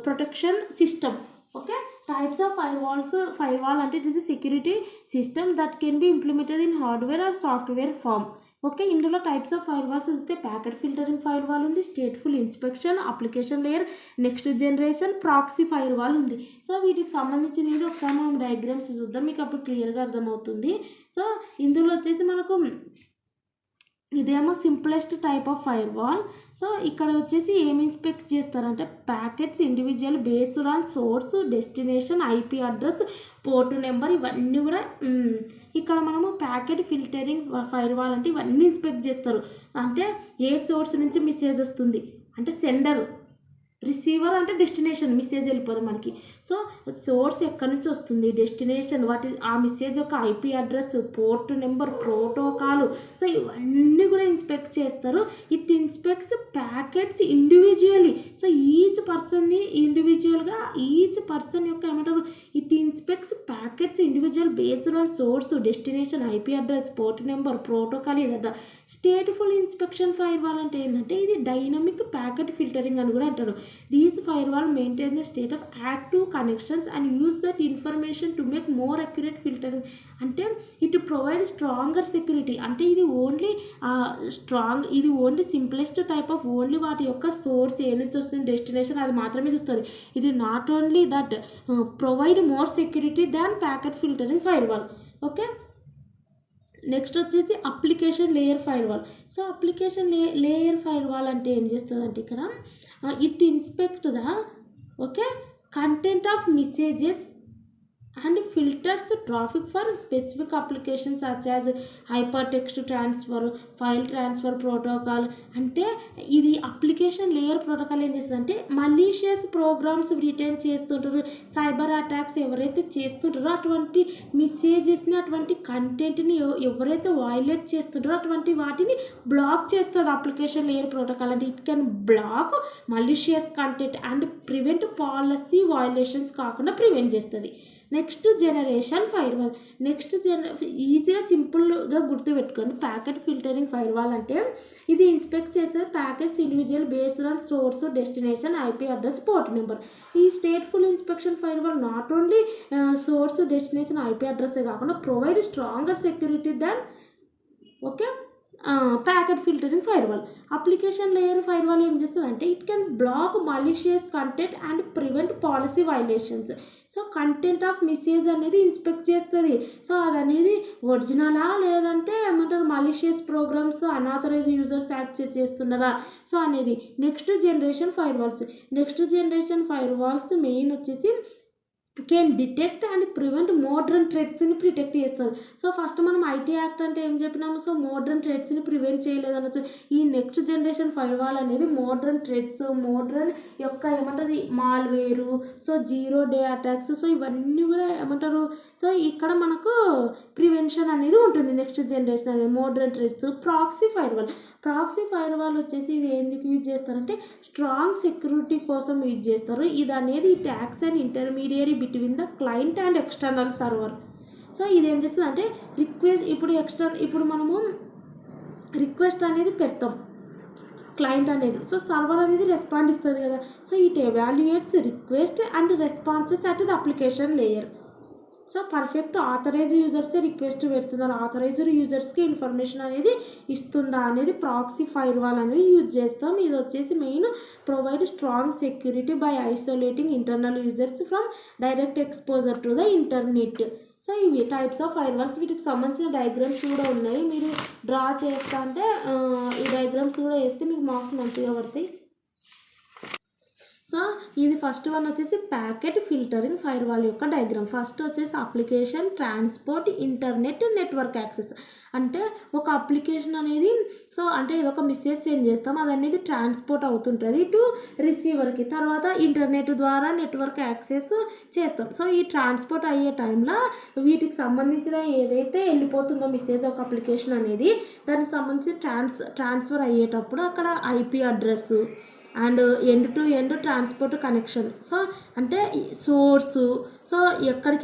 protection system. Okay, types of firewall అంటే it is a security system that can be implemented in hardware or software form. Okay, ఇందులో types of firewalls చూస్తే packet filtering fire wall ఉంది, stateful inspection, application layer, next generation, proxy fire wall ఉంది. So వీటికి సంబంధించిన ఒకసారి మనం diagrams చూద్దాం, మీకు అప్పుడు క్లియర్గా అర్థమవుతుంది. సో ఇందులో వచ్చేసి మనకు ఇదేమో simplest type of firewall. So ఇక్కడ వచ్చేసి ఏమి ఇన్స్పెక్ట్ చేస్తారంటే packets individual based on source, destination, IP address, port number, ఇవన్నీ కూడా ఇక్కడ మనము ప్యాకెట్ ఫిల్టరింగ్ ఫైర్ వాల్ అంటే ఇవన్నీ ఇన్స్పెక్ట్ చేస్తారు. అంటే ఏ సోర్స్ నుంచి మెసేజ్ వస్తుంది అంటే సెండర్, రిసీవర్ అంటే డెస్టినేషన్, మెసేజ్ వెళ్ళిపోదు మనకి. సో సోర్స్ ఎక్కడి నుంచి వస్తుంది, డెస్టినేషన్, ఆ మెసేజ్ యొక్క IP address, port number, protocol, so ఇవన్నీ కూడా ఇన్స్పెక్ట్ చేస్తారు. It inspects packets individually. So each పర్సన్ని ఇండివిజువల్గా ఈచ్ పర్సన్ యొక్క ఏమంటారు it inspects packets individual based on source, destination, IP address, port number, protocol. ఇదంతా స్టేట్ఫుల్ ఇన్స్పెక్షన్ ఫైర్ వాల్ అంటే ఏంటంటే ఇది డైనమిక్ ప్యాకెట్ ఫిల్టరింగ్ అని కూడా అంటారు. These firewall maintain the state of active connections and use that information to make more accurate filtering. అంటే it provide stronger security. అంటే ఇది ఓన్లీ ఇది only simplest type of only వాటి యొక్క సోర్స్ ఏ నుంచి వస్తుంది, డెస్టినేషన్ అది మాత్రమే చూస్తుంది. ఇది not only that provide more security than packet filtering firewall. Okay, next వచ్చేసి application layer firewall. So application layer firewall అంటే ఏం చేస్తుందంటే ఇక్కడ it inspect the content of messages and filters traffic for specific applications such as hypertext transfer, file transfer protocol. అంటే ఇది application layer protocol ఏం చేస్తుందంటే malicious programmes retain చేస్తుంటారు, cyber attacks ఎవరైతే చేస్తుంటారో అటువంటి మెసేజెస్ని అటువంటి కంటెంట్ని ఎవరైతే వైలేట్ చేస్తుంటారో అటువంటి వాటిని బ్లాక్ చేస్తుంది అప్లికేషన్ లేయర్ ప్రోటోకాల్. అంటే it can black malicious content and prevent policy violations కాకుండా ప్రివెంట్ చేస్తుంది. Next generation fire wall. ఈజీగా సింపుల్గా గుర్తుపెట్టుకోండి. ప్యాకెట్ ఫిల్టరింగ్ ఫైర్ వాల్ అంటే ఇది ఇన్స్పెక్ట్ చేసే packets individual based on source, destination, IP address, port number. ఈ stateful inspection firewall not only source, destination, IP అడ్రస్సే కాకుండా provide stronger security than packet filtering firewall. Application layer firewall ఏం చేస్తుంది అంటే it can block malicious content and prevent policy violations. So content of message అనేది inspect చేస్తుంది. So అది అనేది ఒరిజినలా లేదంటే ఏమంటారు malicious programs unauthorised users access చేస్తున్నారా సో అనేది. Next generation firewalls main వచ్చేసి can detect and prevent modern థ్రెట్స్ని ప్రిటెక్ట్ చేస్తుంది. సో ఫస్ట్ మనం ఐటీ యాక్ట్ అంటే ఏం చెప్పినాము, సో మోడ్రన్ థ్రెట్స్ని ప్రివెంట్ చేయలేదు అనొచ్చు. ఈ నెక్స్ట్ జనరేషన్ ఫైర్వాల్ అనేది మోడ్రన్ థ్రెట్స్, మోడ్రన్ యొక్క ఏమంటారు మాల్వేరు, సో 0 డే అటాక్స్, సో ఇవన్నీ కూడా ఏమంటారు. సో ఇక్కడ మనకు ప్రివెన్షన్ అనేది ఉంటుంది. నెక్స్ట్ జనరేషన్ అనేది మోడ్రన్ థ్రెట్స్. ప్రాక్సీ ఫైర్వాల్ వచ్చేసి ఇది ఎందుకు యూజ్ చేస్తారంటే స్ట్రాంగ్ సెక్యూరిటీ కోసం యూజ్ చేస్తారు. ఇది అనేది it acts and intermediary between the client and external server. So ఇది ఏం చేస్తుంది అంటే ఇప్పుడు మనము రిక్వెస్ట్ అనేది పెడతాం క్లయింట్ అనేది, సో సర్వర్ అనేది రెస్పాండ్ ఇస్తుంది కదా. So it evaluates request and responses at the application layer. So perfect authorise యూజర్సే రిక్వెస్ట్ పెడుతున్నారు, ఆథరైజ్డ్ యూజర్స్కి ఇన్ఫర్మేషన్ అనేది ఇస్తుందా అనేది ప్రాక్సీ ఫైర్వాల్ అనేది యూజ్ చేస్తాం. ఇది వచ్చేసి main provide strong security by isolating internal users from direct exposure to the internet. So ఇవి టైప్స్ ఆఫ్ ఫైర్వాల్స్. వీటికి సంబంధించిన డయాగ్రామ్స్ కూడా ఉన్నాయి, మీరు డ్రా చేస్తా అంటే ఈ డయాగ్రామ్స్ కూడా వేస్తే మీకు మార్క్స్ మంచిగా పడతాయి. సో ఇది ఫస్ట్ వన్ వచ్చేసి ప్యాకెట్ ఫిల్టరింగ్ ఫైర్వాల్ యొక్క డయాగ్రామ్. ఫస్ట్ వచ్చేసి application, transport, internet, network access. అంటే ఒక అప్లికేషన్ అనేది సో అంటే ఇదొక మెసేజ్ సెండ్ చేస్తాం, అది అనేది ట్రాన్స్పోర్ట్ అవుతుంటుంది టు రిసీవర్కి, తర్వాత ఇంటర్నెట్ ద్వారా నెట్వర్క్ యాక్సెస్ చేస్తాం. సో ఈ ట్రాన్స్పోర్ట్ అయ్యే టైంలో వీటికి సంబంధించిన ఏదైతే వెళ్ళిపోతుందో మెసేజ్ ఒక అప్లికేషన్ అనేది దానికి సంబంధించి ట్రాన్స్ఫర్ అయ్యేటప్పుడు అక్కడ IP address and end to end transport connection. So అంటే సోర్సు, సో ఎక్కడి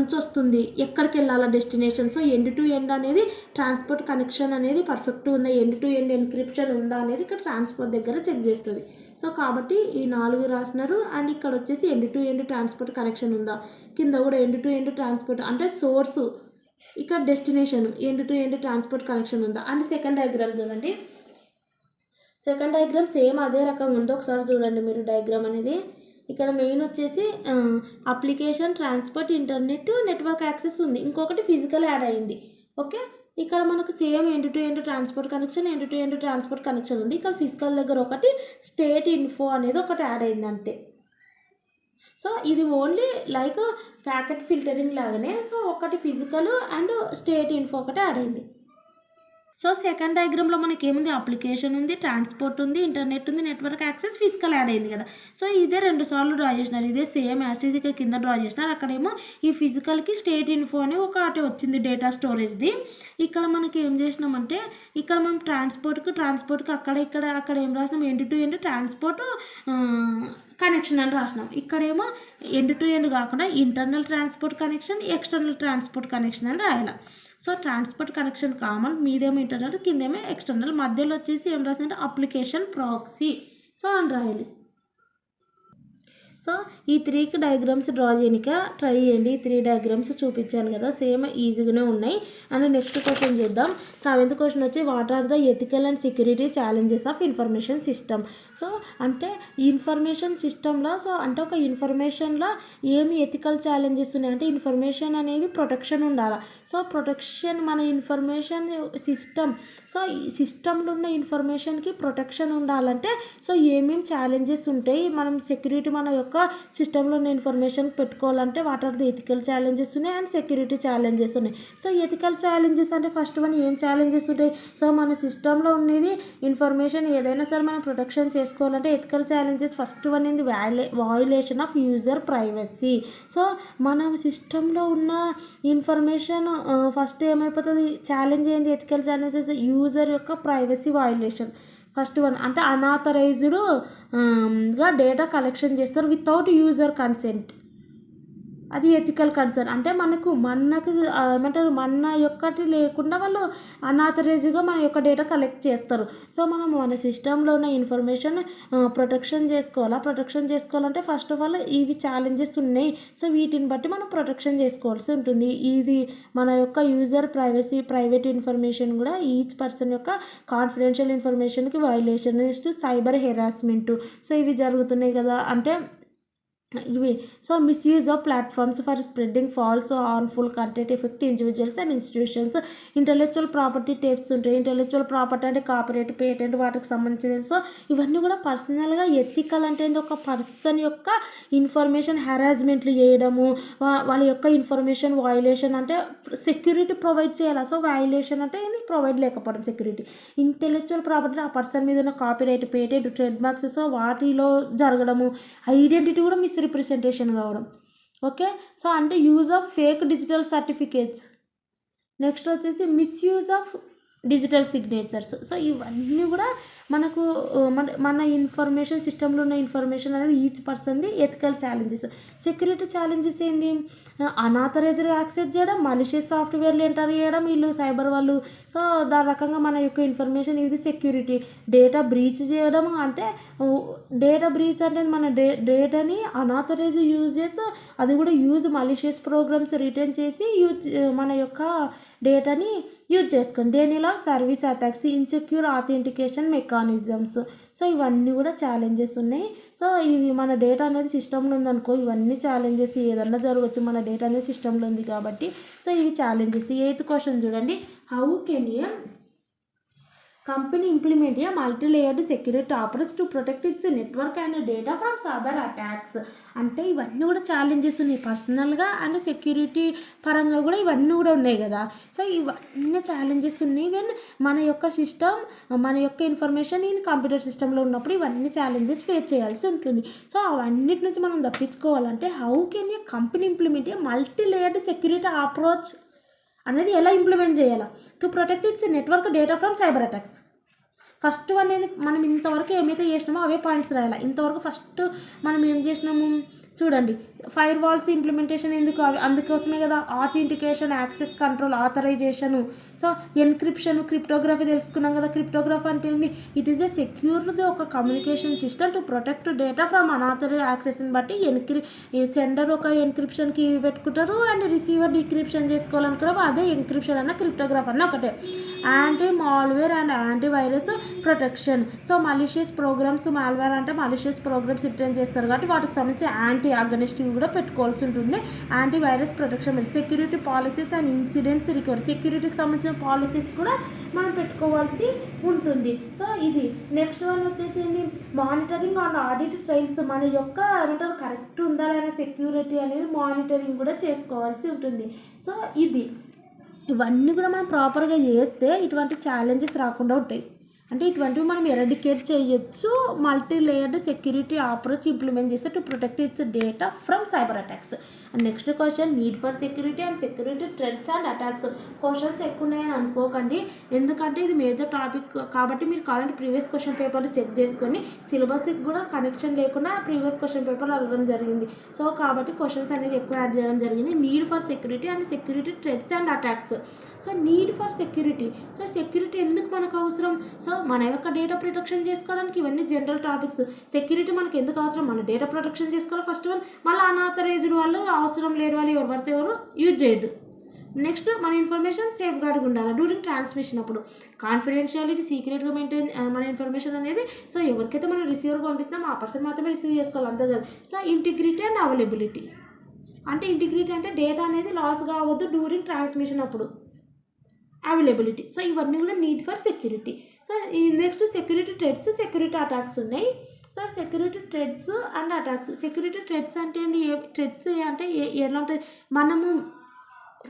నుంచి వస్తుంది, ఎక్కడికి వెళ్ళాలా destination, so end to end అనేది ట్రాన్స్పోర్ట్ కనెక్షన్ అనేది పర్ఫెక్ట్ ఉందా, ఎండ్ టు ఎండ్ ఎన్క్రిప్షన్ ఉందా అనేది ఇక్కడ ట్రాన్స్పోర్ట్ దగ్గర చెక్ చేస్తుంది. సో కాబట్టి ఈ 4 రాసినారు. అండ్ ఇక్కడ వచ్చేసి end to end transport connection ఉందా, కింద కూడా ఎండ్ టు ఎండ్ ట్రాన్స్పోర్ట్ అంటే సోర్సు, ఇక్కడ destination end to end transport connection ఉందా. అండ్ సెకండ్ డయాగ్రామ్ చూడండి, సెకండ్ డయాగ్రామ్ సేమ్ అదే రకంగా ఉందో ఒకసారి చూడండి మీరు డయాగ్రామ్ అనేది. ఇక్కడ మెయిన్ వచ్చేసి application, transport, internet, network access ఉంది, ఇంకొకటి ఫిజికల్ యాడ్ అయింది. ఓకే, ఇక్కడ మనకు sem end to end transport connection, end to end transport connection ఉంది. ఇక్కడ ఫిజికల్ దగ్గర ఒకటి స్టేట్ ఇన్ఫో అనేది ఒకటి యాడ్ అయింది అంతే. సో ఇది ఓన్లీ లైక్ ప్యాకెట్ ఫిల్టరింగ్ లాగానే, సో ఒకటి ఫిజికల్ అండ్ స్టేట్ ఇన్ఫో ఒకటి యాడ్ అయింది. సో సెకండ్ డయాగ్రామ్లో మనకి ఏముంది, అప్లికేషన్ ఉంది, ట్రాన్స్పోర్ట్ ఉంది, ఇంటర్నెట్ ఉంది, నెట్వర్క్ యాక్సెస్, ఫిజికల్ యాడ్ అయింది కదా. సో ఇదే 2 సార్లు డ్రా చేసినారు, ఇదే సేమ్ యాస్టీజ్ ఇక్కడ కింద డ్రా చేసినారు. అక్కడేమో ఈ ఫిజికల్కి స్టేట్ ఇన్ఫో అని ఒకటి వచ్చింది డేటా స్టోరేజ్ది. ఇక్కడ మనకి ఏం చేసినామంటే ఇక్కడ మనం ట్రాన్స్పోర్ట్కి అక్కడ ఏం రాసినాం, end to end transport connection అని రాసినాం. ఇక్కడేమో ఎండ్ టు ఎండ్ కాకుండా internal transport connection, external transport connection అని రాయాలి. సో ట్రాన్స్పోర్ట్ కనెక్షన్ కామన్, మీదేమో ఇంటర్నల్, కిందేమో ఎక్స్టర్నల్, మధ్యలో వచ్చేసి ఏం రాసిందంటే అప్లికేషన్ ప్రాక్సీ సో అని రాయాలి. సో ఈ 3కి డయాగ్రామ్స్ డ్రా చేయడానికి ట్రై చేయండి. 3 డయాగ్రామ్స్ చూపించాను కదా, సేమ్ ఈజీగానే ఉన్నాయి. అండ్ నెక్స్ట్ క్వశ్చన్ చూద్దాం. 7th క్వశ్చన్ వచ్చి what are the ethical and security challenges of information system. So అంటే ఇన్ఫర్మేషన్ సిస్టంలో సో అంటే ఒక ఇన్ఫర్మేషన్లో ఏమి ఎథికల్ ఛాలెంజెస్ ఉన్నాయి అంటే ఇన్ఫర్మేషన్ అనేది ప్రొటెక్షన్ ఉండాలి. సో ప్రొటెక్షన్ మన ఇన్ఫర్మేషన్ సిస్టమ్, సో ఈ సిస్టంలో ఉన్న ఇన్ఫర్మేషన్కి ప్రొటెక్షన్ ఉండాలంటే సో ఏమేమి ఛాలెంజెస్ ఉంటాయి, మనం సెక్యూరిటీ మన యొక్క సిస్టంలో ఉన్న ఇన్ఫర్మేషన్ పెట్టుకోవాలంటే what are the ethical challenges ఉన్నాయి అండ్ సెక్యూరిటీ ఛాలెంజెస్ ఉన్నాయి. సో ఎథికల్ ఛాలెంజెస్ అంటే ఫస్ట్ వన్ ఏం ఛాలెంజెస్ ఉంటాయి, సో మన సిస్టంలో ఉన్నది ఇన్ఫర్మేషన్ ఏదైనా సరే మనం ప్రొటెక్షన్ చేసుకోవాలంటే ఎథికల్ ఛాలెంజెస్ ఫస్ట్ వన్ ఏంది, violation of user privacy. So మన సిస్టంలో ఉన్న ఇన్ఫర్మేషన్ ఫస్ట్ ఏమైపోతుంది, ఛాలెంజ్ ఏంది, ఎథికల్ ఛాలెంజెస్ యూజర్ యొక్క ప్రైవసీ వయలేషన్ ఫస్ట్ వన్. అంటే అన్ఆథరైజ్డ్గా డేటా కలెక్షన్ చేస్తారు వితౌట్ యూజర్ కన్సెంట్. అది ఎథికల్ కన్సర్న్. అంటే మనకు ఏమంటారు మన యొక్కటి లేకుండా వాళ్ళు అనాథరైజ్డ్గా మన యొక్క డేటా కలెక్ట్ చేస్తారు. సో మనం మన సిస్టంలో ఉన్న ఇన్ఫర్మేషన్ ప్రొటెక్షన్ చేసుకోవాలంటే ఫస్ట్ ఆఫ్ ఆల్ ఇవి ఛాలెంజెస్ ఉన్నాయి. సో వీటిని బట్టి మనం ప్రొటెక్షన్ చేసుకోవాల్సి ఉంటుంది. ఇది మన యొక్క యూజర్ ప్రైవేట్ ఇన్ఫర్మేషన్ కూడా ఈచ్ పర్సన్ యొక్క కాన్ఫిడెన్షియల్ ఇన్ఫర్మేషన్కి violation. Next cyber harassment. So ఇవి జరుగుతున్నాయి కదా, అంటే ఇవి. So misuse of platforms for spreading false harmful content effect individuals and institutions. Intellectual property టేప్స్ ఉంటాయి. ఇంటెలెక్చువల్ ప్రాపర్టీ అంటే కాపీరైట్, పేటెంట్, వాటికి సంబంధించినవి. సో ఇవన్నీ కూడా పర్సనల్గా ఎథికల్ అంటే ఒక పర్సన్ యొక్క ఇన్ఫర్మేషన్ హెరాస్మెంట్లు చేయడము, వాళ్ళ యొక్క ఇన్ఫర్మేషన్ వైలేషన్ అంటే సెక్యూరిటీ ప్రొవైడ్ చేయాలి. సో వైలేషన్ అంటే ఇది ప్రొవైడ్ లేకపోవడం సెక్యూరిటీ. ఇంటెలెక్చువల్ ప్రాపర్టీ ఆ పర్సన్ మీద ఉన్న copyright, patent, trade marks, so వాటిలో జరగడము, ఐడెంటిటీ కూడా రిప్రజెంటేషన్ కావడం. ఓకే. సో అంటే use of fake digital certificates. Next వచ్చేసి misuse of digital signatures. So ఇవన్నీ కూడా మనకు మన ఇన్ఫర్మేషన్ సిస్టంలో ఉన్న ఇన్ఫర్మేషన్ అనేది ఈచ్ పర్సన్ది ఎథికల్ ఛాలెంజెస్. సెక్యూరిటీ ఛాలెంజెస్ ఏంది? అనాథరైజ్డ్ యాక్సెస్ చేయడం, మలిషియస్ సాఫ్ట్వేర్లు ఎంటర్ చేయడం వీళ్ళు సైబర్ వాళ్ళు. సో దాని రకంగా మన యొక్క ఇన్ఫర్మేషన్ ఇది సెక్యూరిటీ. డేటా బ్రీచ్ చేయడం అంటే డేటా బ్రీచ్ అంటే మన డేటాని అనాథరైజ్ యూజెస్ అది కూడా మలిషియస్ ప్రోగ్రామ్స్ రిటర్న్ చేసి మన యొక్క డేటాని యూజ్ చేసుకోండి. Daniel of service attacks, insecure authentication mechanisms. So ఇవన్నీ కూడా ఛాలెంజెస్ ఉన్నాయి. సో ఇవి మన డేటా అనేది సిస్టంలో ఉందనుకో, ఇవన్నీ ఛాలెంజెస్ ఏదన్నా జరగవచ్చు. మన డేటా అనేది సిస్టంలో ఉంది కాబట్టి సో ఇవి ఛాలెంజెస్. 8th క్వశ్చన్ చూడండి. How can A company implement a multi-layered security approach to protect its network and data from cyber attacks. అంటే ఇవన్నీ కూడా ఛాలెంజెస్ ఉన్నాయి పర్సనల్గా అండ్ సెక్యూరిటీ పరంగా కూడా ఇవన్నీ కూడా ఉన్నాయి కదా. సో ఇవన్నీ ఛాలెంజెస్ ఉన్నాయి. ఈవెన్ మన యొక్క సిస్టమ్ మన యొక్క ఇన్ఫర్మేషన్ కంప్యూటర్ సిస్టంలో ఉన్నప్పుడు ఇవన్నీ ఛాలెంజెస్ ఫేస్ చేయాల్సి ఉంటుంది. సో అవన్నిటి నుంచి మనం తప్పించుకోవాలంటే how can A company implement A multi-layered security approach అనేది ఎలా ఇంప్లిమెంట్ చేయాలా to protect it's network data from cyber attacks. First అనేది మనం ఇంతవరకు ఏమైతే చేసినామో అవే పాయింట్స్ రాయాలి. ఇంతవరకు ఫస్ట్ మనం ఏం చేసినాము చూడండి. ఫైర్ వాల్స్ ఇంప్లిమెంటేషన్ ఎందుకు? అందుకోసమే కదా. Authentication, access control, authorisation, so encryption, cryptography తెలుసుకున్నాం కదా. క్రిప్టోగ్రఫీ అంటే ఏంది? ఇట్ ఈస్ ఏ సెక్యూర్ది ఒక communication system to protect data from unauthorised యాక్సెస్ని బట్టి సెండర్ ఒక ఎన్క్రిప్షన్కి పెట్టుకుంటారు అండ్ రిసీవర్ డిక్రిప్షన్ చేసుకోవాలనుకున్నప్పుడు అదే ఎన్క్రిప్షన్ అన్న క్రిప్టోగ్రఫీ అన్న ఒకటే. Anti malware and anti virus protection. So malicious programs, malware అంటే మలిషియస్ ప్రోగ్రామ్స్ రిటర్న్ చేస్తారు కాబట్టి వాటికి సంబంధించి యాంటీ అగనిస్ట్ కూడా పెట్టుకోవాల్సి ఉంటుంది. Anti virus protection, security policies and incidents recovery, సెక్యూరిటీకి సంబంధించిన పాలసీస్ కూడా మనం పెట్టుకోవాల్సి ఉంటుంది. సో ఇది. నెక్స్ట్ వన్ వచ్చేసి మానిటరింగ్ అండ్ ఆడిట్ ట్రైల్స్. మన యొక్క ఏమంటారు కరెక్ట్ ఉందా లేదా సెక్యూరిటీ అనేది మానిటరింగ్ కూడా చేసుకోవాల్సి ఉంటుంది. సో ఇది ఇవన్నీ కూడా మనం ప్రాపర్గా చేస్తే ఇటువంటి ఛాలెంజెస్ రాకుండా ఉంటాయి. అంటే ఇటువంటివి మనం ఎరాడికేట్ చేయొచ్చు మల్టీ-లేయర్డ్ సెక్యూరిటీ అప్రోచ్ ఇంప్లిమెంట్ చేస్తే to protect it's data from cyber attacks. And next question need for security and security threats and attacks. Questions ఎక్కువ ఉన్నాయని అనుకోకండి, ఎందుకంటే ఇది మేజర్ టాపిక్ కాబట్టి మీరు కావాలంటే ప్రీవియస్ క్వశ్చన్ పేపర్లు చెక్ చేసుకొని సిలబస్కి కూడా కనెక్షన్ లేకుండా ప్రీవియస్ క్వశ్చన్ పేపర్ అడగడం జరిగింది. సో కాబట్టి క్వశ్చన్స్ అనేది ఎక్కువ యాడ్ చేయడం జరిగింది. Need for security and security threats and attacks. So need for security. So security ఎందుకు మనకు అవసరం? సో మన యొక్క డేటా ప్రొటెక్షన్ చేసుకోవడానికి ఇవన్నీ జనరల్ టాపిక్స్. సెక్యూరిటీ మనకు ఎందుకు అవసరం? మన డేటా ప్రొటెక్షన్ చేసుకోవాలి ఫస్ట్ వన్. మళ్ళీ అనాథరైజ్డ్ వాళ్ళు, అవసరం లేని వాళ్ళు ఎవరు పడితే ఎవరు యూజ్ చేయొద్దు. నెక్స్ట్ మన ఇన్ఫర్మేషన్ సేఫ్ గార్డ్గా ఉండాలి డ్యూరింగ్ ట్రాన్స్మిషన్. అప్పుడు కాన్ఫిడెన్షియాలిటీ, సీక్రెట్గా మెయింటైన్ మన ఇన్ఫర్మేషన్ అనేది. సో ఎవరికైతే మనం రిసీవర్గా పంపిస్తామో ఆ పర్సన్ మాత్రమే రిసీవ్ చేసుకోవాలి, అంతే కదా. So integrity and availability. అంటే ఇంటిగ్రిటీ అంటే డేటా అనేది లాస్ కావద్దు డ్యూరింగ్ ట్రాన్స్మిషన్ అప్పుడు. అవైలబిలిటీ. సో ఇవన్నీ కూడా నీడ్ ఫర్ సెక్యూరిటీ. సో ఈ next security threats, security attacks ఉన్నాయి. So security threats and attacks. Security threats అంటే ఏంది? థ్రెట్స్ అంటే ఎలా ఉంటాయి? మనము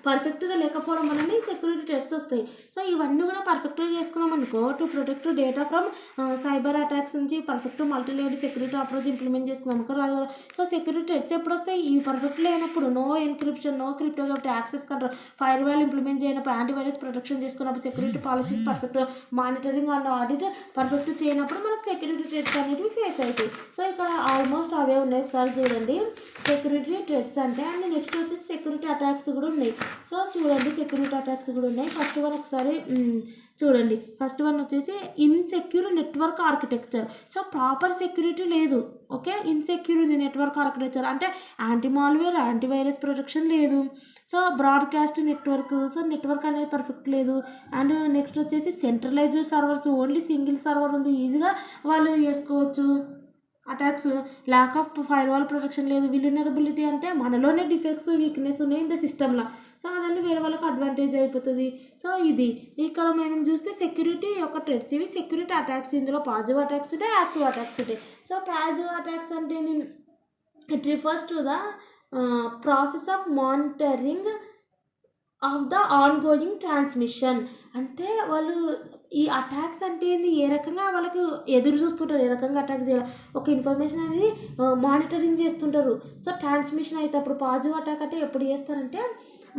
పర్ఫెక్ట్గా లేకపోవడం వలన సెక్యూరిటీ థ్రెట్స్ వస్తాయి. సో ఇవన్నీ కూడా పర్ఫెక్ట్గా చేసుకున్నాం అనుకో to protect data from cyber attacks నుంచి perfect multi layered security approach implement చేసుకున్నాం అనుకో రాదు కదా. సో సెక్యూరిటీ థ్రెట్స్ ఎప్పుడు వస్తాయి? ఈ పర్ఫెక్ట్ లేనప్పుడు, no encryption, no cryptography, access control, firewall implement చేయనప్పుడు, యాంటీవైరస్ ప్రొటెక్షన్ చేసుకున్నప్పుడు, security policies perfect, monitoring and audit perfect చేయనప్పుడు మనకు సెక్యూరిటీ థ్రెట్స్ అనేవి ఫేస్ అవుతాయి. సో ఇక్కడ ఆల్మోస్ట్ అవే ఉన్నాయి, ఒకసారి చూడండి సెక్యూరిటీ థ్రెట్స్ అంటే. అండ్ నెక్స్ట్ వచ్చేసి సెక్యూరిటీ అటాక్స్ కూడా ఉన్నాయి. సో చూడండి సెక్యూరిటీ అటాక్స్ కూడా ఉన్నాయి. ఫస్ట్ వన్ ఒకసారి చూడండి. ఫస్ట్ వన్ వచ్చేసి insecure network architecture. So proper security లేదు, ఓకే. ఇన్సెక్యూర్ ఉంది నెట్వర్క్ ఆర్కిటెక్చర్ అంటే యాంటీ మాల్వేర్, యాంటీవైరస్ ప్రొటెక్షన్ లేదు. So broadcast network, so network అనేది పర్ఫెక్ట్ లేదు. అండ్ నెక్స్ట్ వచ్చేసి centralised servers, only single server ఉంది, ఈజీగా వాళ్ళు చేసుకోవచ్చు attacks. Lack of firewall protection లేదు. విల్నరబిలిటీ అంటే మనలోనే డిఫెక్ట్స్, వీక్నెస్ ఉన్నాయి ఇన్ ద సిస్టంలో. సో అదన్నీ వేరే వాళ్ళకి అడ్వాంటేజ్ అయిపోతుంది. సో ఇది ఇక్కడ మనం చూస్తే సెక్యూరిటీ యొక్క థ్రెట్స్ ఇవి. సెక్యూరిటీ అటాక్స్ ఇందులో పాజిటివ్ అటాక్స్ ఉంటాయి, యాక్టివ్ అటాక్స్ ఉంటాయి. సో పాజిటివ్ అటాక్స్ అంటే it refers to the process of monitoring of the ongoing transmission. అంటే వాళ్ళు ఈ అటాక్స్ అంటే ఏంది, ఏ రకంగా వాళ్ళకు ఎదురు చూస్తుంటారు, ఏ రకంగా అటాక్ చేయాలి, ఒక ఇన్ఫర్మేషన్ అనేది మానిటరింగ్ చేస్తుంటారు. సో ట్రాన్స్మిషన్ అయితే అప్పుడు పాజిటివ్ అటాక్ అంటే ఎప్పుడు చేస్తారంటే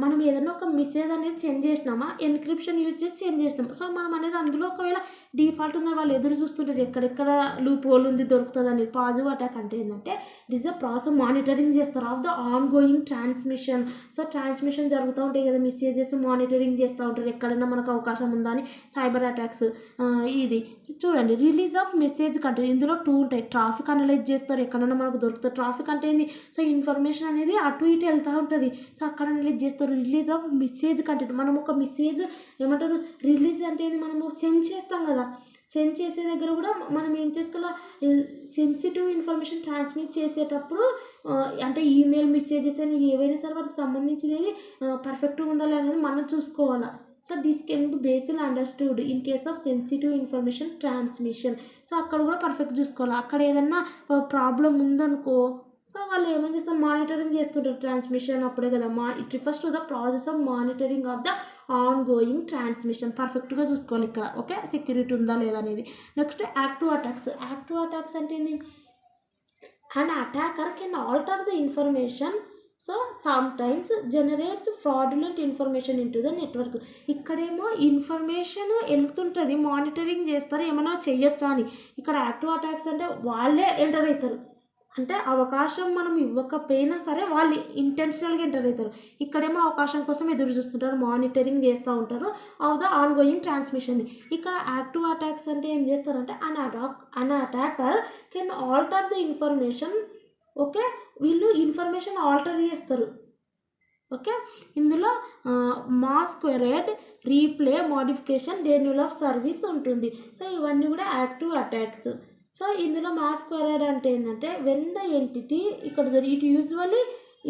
మనం ఏదైనా ఒక మెసేజ్ అనేది సెండ్ చేసినామా, ఎన్క్రిప్షన్ యూజ్ చేసి సెండ్ చేసినాం. సో మనం అనేది అందులో ఒకవేళ డిఫాల్ట్ ఉందని వాళ్ళు ఎదురు చూస్తుంటారు, ఎక్కడెక్కడ లూప్ హోల్ ఉంది దొరుకుతుంది అనేది. పాజిటివ్ అటాక్ అంటే ఏంటంటే దిస్ అ ప్రాసెస్ మానిటరింగ్ చేస్తారు of the ongoing transmission. So transmission జరుగుతూ ఉంటాయి కదా, మెసేజెస్ మానిటరింగ్ చేస్తూ ఉంటారు ఎక్కడైనా మనకు అవకాశం ఉందా అని. సైబర్ అటాక్స్ ఇది చూడండి. రిలీజ్ ఆఫ్ మెసేజ్ కంటెంట్, ఇందులో 2 ఉంటాయి. ట్రాఫిక్ అనలైజ్ చేస్తారు, ఎక్కడైనా మనకు దొరుకుతుంది. ట్రాఫిక్ అంటే ఏంది, సో ఇన్ఫర్మేషన్ అనేది అటు ఇటు వెళ్తూ ఉంటుంది, సో అక్కడ అనలైజ్ చేస్తారు. రిలీజ్ ఆఫ్ మెసేజ్ కంటెంట్, మనం ఒక మెసేజ్ ఏమంటారు, రిలీజ్ అంటే ఏంది, మనము సెండ్ చేస్తాం కదా, సెండ్ చేసే దగ్గర కూడా మనం ఏం చేసుకోవాలి, సెన్సిటివ్ ఇన్ఫర్మేషన్ ట్రాన్స్మిట్ చేసేటప్పుడు అంటే ఈమెయిల్ మెసేజెస్ అని ఏవైనా సరే వాటికి సంబంధించినది పర్ఫెక్ట్గా ఉందా లేదని మనం చూసుకోవాలి. So this can be basil understood in case of sensitive information transmission. So అక్కడ కూడా పర్ఫెక్ట్ చూసుకోవాలి. అక్కడ ఏదన్నా ప్రాబ్లం ఉందనుకో, సో వాళ్ళు ఏమేం చేస్తారు, మానిటరింగ్ చేస్తుంటారు ట్రాన్స్మిషన్ అప్పుడే కదా. It refers to the process of monitoring of the ongoing transmission. పర్ఫెక్ట్గా చూసుకోవాలి ఇక్కడ, ఓకే, సెక్యూరిటీ ఉందా లేదా అనేది. Next active attacks. Active attacks అంటే ఏంటి, and attacker can alter the information, so sometimes generates fraudulent information into the network. ఇక్కడేమో information వెళ్తుంటుంది, మానిటరింగ్ చేస్తారు ఏమైనా చెయ్యొచ్చా అని. ఇక్కడ యాక్టివ్ అటాక్స్ అంటే వాళ్ళే ఎంటర్ అవుతారు, అంటే అవకాశం మనం ఇవ్వకపోయినా సరే వాళ్ళు ఇంటెన్షనల్గా ఎంటర్ అవుతారు. ఇక్కడేమో అవకాశం కోసం ఎదురు చూస్తుంటారు, మానిటరింగ్ చేస్తూ ఉంటారు of the ongoing transmission. ఇక్కడ యాక్టివ్ అటాక్స్ అంటే ఏం చేస్తారంటే an attacker can alter the information, okay. వీళ్ళు ఇన్ఫర్మేషన్ ఆల్టర్ చేస్తారు, ఓకే. ఇందులో masquerade, replay, modification, denial of service ఉంటుంది. సో ఇవన్నీ కూడా యాక్టివ్ అటాక్స్. సో ఇందులో మాస్క్వెరేడ్ అంటే ఏంటంటే వెన్ ద ఎంటిటీ, ఇక్కడ it usually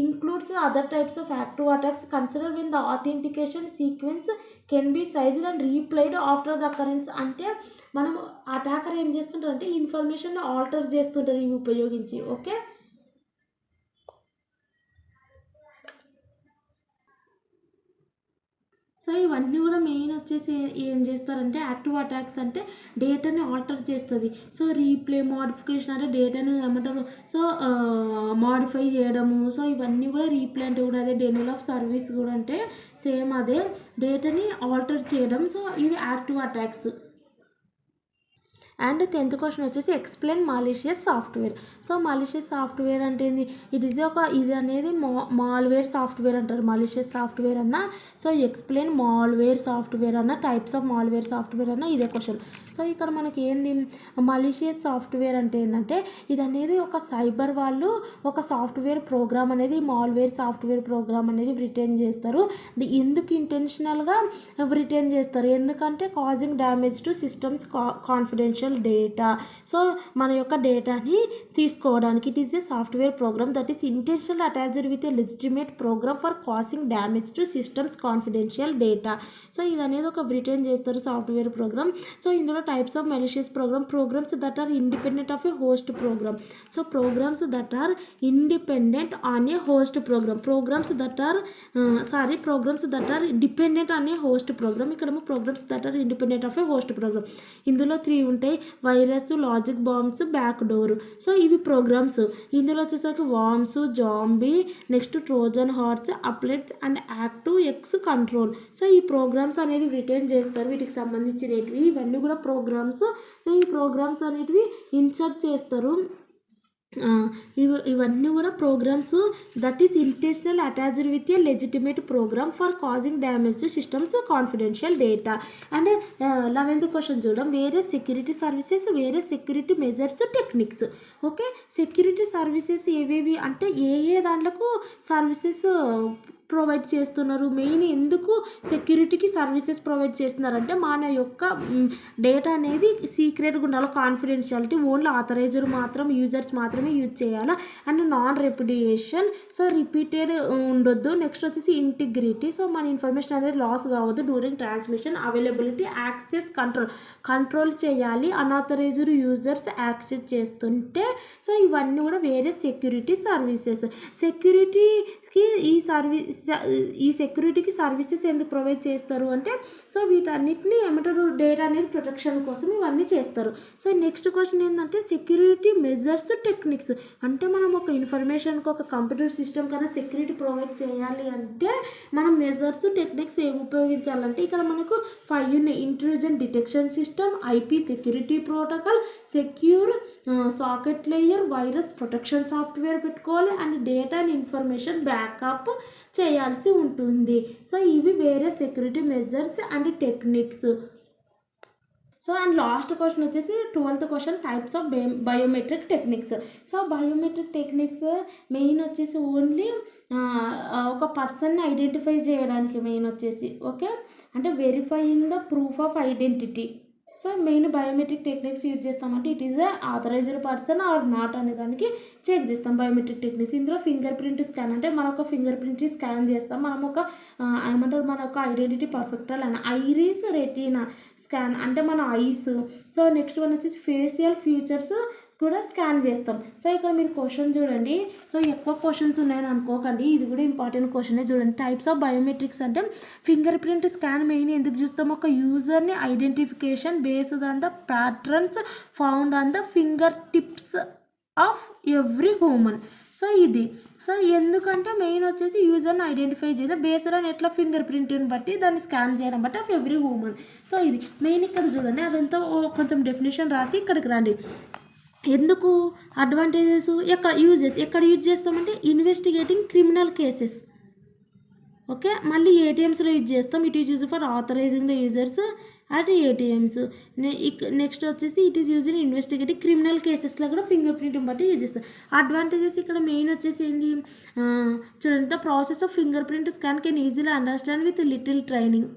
includes other types of active attacks. Consider when the authentication sequence can be sized and replayed after the occurrence. అంటే మనం అటాకర్ ఏం చేస్తుంటారు అంటే ఇన్ఫర్మేషన్ ఆల్టర్ చేస్తుంటారు ఇవి ఉపయోగించి, ఓకే. సో ఇవన్నీ కూడా మెయిన్ వచ్చేసి ఏం చేస్తారంటే యాక్టివ్ అటాక్స్ అంటే డేటాని ఆల్టర్ చేస్తుంది. సో రీప్లే, మోడిఫికేషన్ అంటే డేటాను ఏమంటారు, సో మోడిఫై చేయడము. సో ఇవన్నీ కూడా రీప్లే అంటే కూడా అదే, డెన్యూల్ ఆఫ్ సర్వీస్ కూడా అంటే సేమ్ అదే, డేటాని ఆల్టర్ చేయడం. సో ఇవి active attacks. And 10th question వచ్చేసి explain malicious software. So malicious software అంటే ఏంది, ఇది అనేది మాల్వేర్ సాఫ్ట్వేర్ అంటారు. మాలిషియస్ సాఫ్ట్వేర్ అన్న, సో ఎక్స్ప్లెయిన్ మాల్వేర్ సాఫ్ట్వేర్ అన్న, టైప్స్ ఆఫ్ మాల్వేర్ సాఫ్ట్వేర్ అన్న, ఇదే క్వశ్చన్. సో ఇక్కడ మనకి ఏంది మాలిషియస్ సాఫ్ట్వేర్ అంటే ఏంటంటే ఇది అనేది ఒక సైబర్ వాళ్ళు ఒక సాఫ్ట్వేర్ ప్రోగ్రామ్ అనేది, మాల్వేర్ సాఫ్ట్వేర్ ప్రోగ్రామ్ అనేది రిటర్న్ చేస్తారు. ఎందుకు ఇంటెన్షనల్గా రిటర్న్ చేస్తారు, ఎందుకంటే causing damage to systems confidential confidential data. So మన యొక్క డేటాని తీసుకోవడానికి it is a software program that is intentional attached with a legitimate program for causing damage to systems confidential data. So ఇది అనేది ఒక రిటర్న్ చేస్తారు సాఫ్ట్వేర్ ప్రోగ్రామ్. సో ఇందులో types of malicious programs that are independent of a host programme. So programs that are independent on a host program. Programs that are dependent on a host program. ఇక్కడేమో programs that are independent of a host program. ఇందులో 3 ఉంటాయి: virus, logic bombs, back door. So ఇవి programs. ఇందులో వచ్చేసరికి worms, zombie, next Trojan horse, applets and ActiveX control. So ఈ programs అనేది return చేస్తారు. వీటికి సంబంధించినవి ఇవన్నీ కూడా ప్రోగ్రామ్స్. సో ఈ ప్రోగ్రామ్స్ అనేటివి ఇన్సర్ట్ చేస్తారు. ఇవన్నీ కూడా programmes that is intentional attached with a legitimate program for causing damage to systems confidential data. And 11th question చూద్దాం. వేరే సెక్యూరిటీ సర్వీసెస్, వేరే security measures, techniques. Okay, security services ఏవేవి అంటే ఏ దాంట్లకు సర్వీసెస్ ప్రొవైడ్ చేస్తున్నారు, మెయిన్ ఎందుకు సెక్యూరిటీకి సర్వీసెస్ ప్రొవైడ్ చేస్తున్నారంటే మన యొక్క డేటా అనేది సీక్రెట్గా ఉండాలి, కాన్ఫిడెన్షియాలిటీ, ఓన్లీ ఆథరైజర్ మాత్రం యూజర్స్ మాత్రమే యూజ్ చేయాలి, అండ్ నాన్ రెప్యుడియేషన్. సో రిపీటెడ్ ఉండొద్దు. నెక్స్ట్ వచ్చేసి ఇంటిగ్రిటీ. సో మన ఇన్ఫర్మేషన్ అనేది లాస్ కావద్దు during transmission. Availability, access control చేయాలి అన్ఆథరైజ్డ్ యూజర్స్ యాక్సెస్ చేస్తుంటే. సో ఇవన్నీ కూడా వేరే సెక్యూరిటీ సర్వీసెస్. సెక్యూరిటీకి ఈ సెక్యూరిటీకి సర్వీసెస్ ఎందుకు ప్రొవైడ్ చేస్తారు అంటే సో వీటన్నిటిని ఏమంటారు, డేటా అనేది ప్రొటెక్షన్ కోసం ఇవన్నీ చేస్తారు. సో నెక్స్ట్ క్వశ్చన్ ఏంటంటే సెక్యూరిటీ మెజర్స్, టెక్నిక్స్. అంటే మనం ఒక ఇన్ఫర్మేషన్కి ఒక కంప్యూటర్ సిస్టమ్ కన్నా సెక్యూరిటీ ప్రొవైడ్ చేయాలి అంటే మనం మెజర్స్, టెక్నిక్స్ ఏమి ఉపయోగించాలంటే ఇక్కడ మనకు 5 ఉన్నాయి: intrusion detection system, IP security protocol, secure socket layer, virus protection software పెట్టుకోవాలి, and data and information backup చేయాల్సి ఉంటుంది. సో ఇవి వేరే security measures and techniques. So and last question వచ్చేసి 12th question, types of biometric techniques. So biometric techniques main వచ్చేసి only ఒక పర్సన్ని identify చేయడానికి మెయిన్ వచ్చేసి ఓకే, అంటే verifying the proof of identity. So main biometric techniques use చేస్తామంటే it is authorised person or not అనే దానికి చెక్ చేస్తాం బయోమెట్రిక్ టెక్నిక్స్. ఇందులో ఫింగర్ ప్రింట్ స్కాన్ అంటే మన ఒక ఫింగర్ ప్రింట్ స్కాన్ చేస్తాం, మనం ఒక ఏమంటారు మన ఒక ఐడెంటిటీ పర్ఫెక్ట్ అని. ఐరిస్ రెటీనా స్కాన్ అంటే మన ఐస్. సో నెక్స్ట్ వన్ వచ్చేసి ఫేషియల్ ఫీచర్స్ కూడా స్కాన్ చేస్తాం. సో ఇక్కడ మీరు క్వశ్చన్ చూడండి. సో ఎక్కువ క్వశ్చన్స్ ఉన్నాయని అనుకోకండి, ఇది కూడా ఇంపార్టెంట్ క్వశ్చనే. చూడండి, టైప్స్ ఆఫ్ బయోమెట్రిక్స్ అంటే ఫింగర్ ప్రింట్ స్కాన్ మెయిన్ ఎందుకు చూస్తాం, ఒక యూజర్ని identification based on the patterns found on the fingertips of every human. So ఇది సో ఎందుకంటే మెయిన్ వచ్చేసి యూజర్ని ఐడెంటిఫై చేయడం బేస్డ్ ఆన్ ఎట్లా ఫింగర్ ప్రింట్ని బట్టి దాన్ని స్కాన్ చేయడం బట్టి ఆఫ్ ఎవ్రీ హ్యూమన్. సో ఇది మెయిన్ ఇక్కడ చూడండి, అదంతా కొంచెం డెఫినేషన్ రాసి ఇక్కడికి రండి. ఎందుకు అడ్వాంటేజెస్, యూజెస్ ఎక్కడ యూజ్ చేస్తామంటే ఇన్వెస్టిగేటింగ్ క్రిమినల్ కేసెస్. ఓకే, మళ్ళీ ఏటీఎమ్స్లో యూజ్ చేస్తాం. It is use for authorising the users at ATMs. Next వచ్చేసి it is use in investigating criminal కేసెస్లో కూడా ఫింగర్ ప్రింట్ని బట్టి యూజ్ చేస్తాం. అడ్వాంటేజెస్ ఇక్కడ మెయిన్ వచ్చేసి ఏంటి చూడండి, the process of finger print scan can easily understand with little training.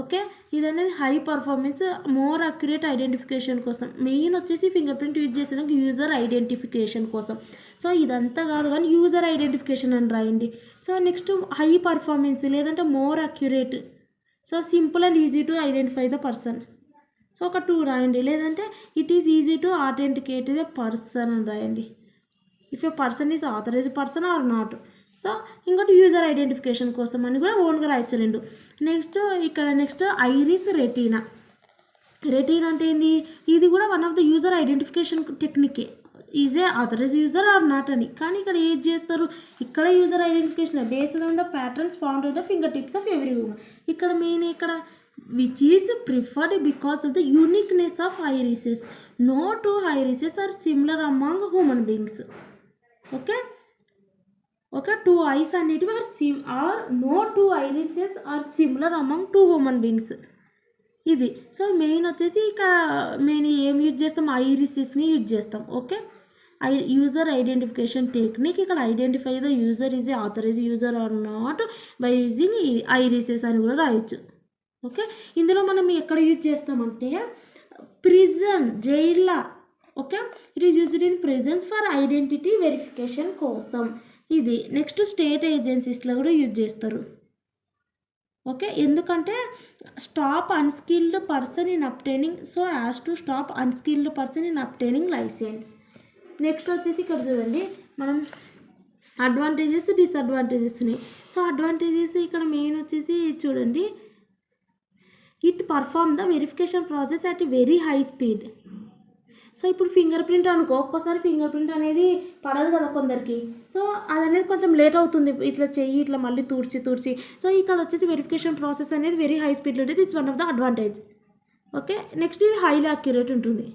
Okay, ఇది అనేది high performance, more accurate identification కోసం. మెయిన్ వచ్చేసి ఫింగర్ ప్రింట్ యూజ్ చేసేదానికి యూజర్ ఐడెంటిఫికేషన్ కోసం. సో ఇదంతా కాదు కానీ యూజర్ ఐడెంటిఫికేషన్ అని రాయండి. సో నెక్స్ట్ హై పర్ఫార్మెన్స్ లేదంటే more accurate. So simple and easy to identify the person. So ఒక 2 రాయండి. లేదంటే it is easy to authenticate the person అని రాయండి. If a person is authorized person or not. So ఇంకోటి user identification కోసం అని కూడా ఓన్గా రాయొచ్చు 2. Next iris retina. రెటీనా అంటే ఏంది, ఇది కూడా one of the user identification టెక్నికే. Is a authorise user or not అని. కానీ ఇక్కడ ఏం చేస్తారు, ఇక్కడ user identification based on the patterns found on the fingertips of every human. ఇక్కడ మెయిన్ ఇక్కడ which is preferred because of the uniqueness of irises. No 2 irises are similar among human beings. Okay, 2 eyes అనేటివి are no 2 irises are similar among 2 human beings. ఇది so main వచ్చేసి ఇక్కడ main ఏం use చేస్తాం, ఐరిసెస్ని use చేస్తాం. Okay, user identification technique. ఇక్కడ identify the user is a authorise user or not by using irises అని కూడా రాయొచ్చు. ఓకే, ఇందులో మనం ఎక్కడ యూజ్ చేస్తామంటే ప్రిజన్ జైల్లో. Okay, it is used in prisons for identity verification కోసం. ఇది నెక్స్ట్ స్టేట్ ఏజెన్సీస్లో కూడా యూజ్ చేస్తారు. ఓకే, ఎందుకంటే stop unskilled person in obtaining, so as to stop unskilled person in obtaining licence. Next వచ్చేసి ఇక్కడ చూడండి మనం అడ్వాంటేజెస్ డిసడ్వాంటేజెస్ ఉన్నాయి. సో అడ్వాంటేజెస్ ఇక్కడ మెయిన్ వచ్చేసి చూడండి, it perform the verification process at very high speed. So ఇప్పుడు ఫింగర్ ప్రింట్ అనుకో, ఒక్కోసారి ఫింగర్ ప్రింట్ అనేది పడదు కదా కొందరికి, సో అది అనేది కొంచెం లేట్ అవుతుంది, ఇట్లా చెయ్యి ఇట్లా మళ్ళీ తుడిచి. సో ఇక్కడ వచ్చేసి వెరిఫికేషన్ ప్రాసెస్ అనేది వెరీ హై స్పీడ్లో ఉంటుంది. It's one of the advantage. Okay, next ఇది హైలీ అక్యురేట్ ఉంటుంది.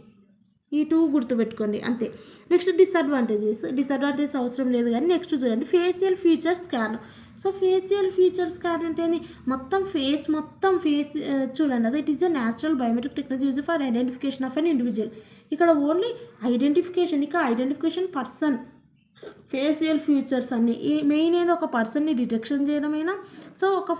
ఈ 2 గుర్తుపెట్టుకోండి అంతే. నెక్స్ట్ డిసడ్వాంటేజెస్ అవసరం లేదు కానీ నెక్స్ట్ చూడండి facial feature scan. So facial feature scan అంటే మొత్తం ఫేస్ చూడండి, అది it is a natural biometric technology use for identification of an individual. ఇక్కడ ఓన్లీ ఐడెంటిఫికేషన్, ఇక్కడ ఐడెంటిఫికేషన్ పర్సన్. ఫేషియల్ ఫీచర్స్ అన్నీ మెయిన్ ఏదో ఒక పర్సన్ని డిటెక్షన్ చేయడమైనా. సో ఒక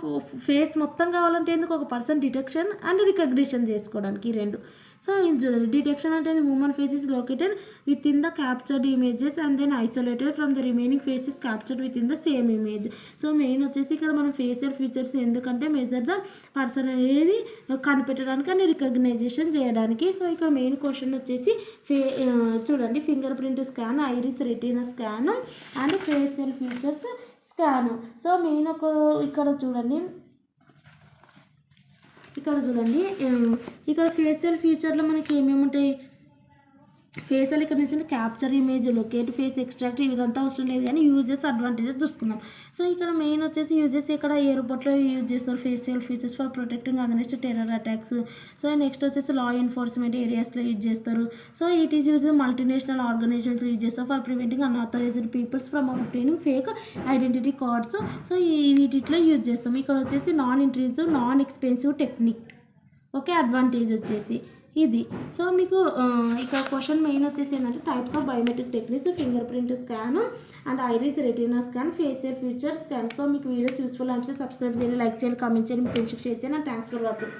ఫేస్ మొత్తం కావాలంటే ఎందుకు ఒక పర్సన్ డిటెక్షన్ అండ్ రికగ్నిషన్ చేసుకోవడానికి ఈ 2. సో ఇది చూడండి, డిటెక్షన్ అంటే human face is located within the captured images and then isolated from the remaining faces captured within the same image. So main వచ్చేసి ఇక్కడ మనం ఫేషియల్ ఫీచర్స్ ఎందుకంటే measure the person అనేది కనిపెట్టడానికి అని రికగ్నైజేషన్ చేయడానికి. So ఇక్కడ main question వచ్చేసి చూడండి fingerprint scan, iris retina scan and facial features scan. So main ఇక్కడ చూడండి ఇక్కడ ఫేషియల్ ఫీచర్లో మనకి ఏమేమి ఉంటాయి, facial recognition, capture image, locate face, extract, ఇదంతా అవసరం లేదు కానీ యూజెస్ అడ్వాంటేజెస్ చూసుకుందాం. సో ఇక్కడ మెయిన్ వచ్చేసి యూజెస్ ఇక్కడ ఎయిర్పోర్ట్లో యూజ్ చేస్తారు facial features for protecting against terror attacks. So next వచ్చేసి లా ఎన్ఫోర్స్మెంట్ ఏరియాస్లో యూజ్ చేస్తారు. So it is use multinational organizations use చేస్తారు for preventing unauthorised peoples from obtaining fake identity cards. So వీటిలో use చేస్తాం. ఇక్కడ వచ్చేసి non intrusive non expensive technique. Okay, advantage వచ్చేసి ఇది. సో మీకు ఇక్కడ క్వశ్చన్ మెయిన్ వచ్చేసి ఏంటంటే types of biometric techniques, fingerprint scan and iris retina scan, facial feature scan. So మీకు వీడియోస్ యూస్ఫుల్ అనిపిస్తే సబ్స్క్రైబ్ చేయండి, లైక్ చేయండి, కామెంట్ చేయండి, మీ ఫ్రెండ్స్కి షేర్ చేయండి. Thanks for watching.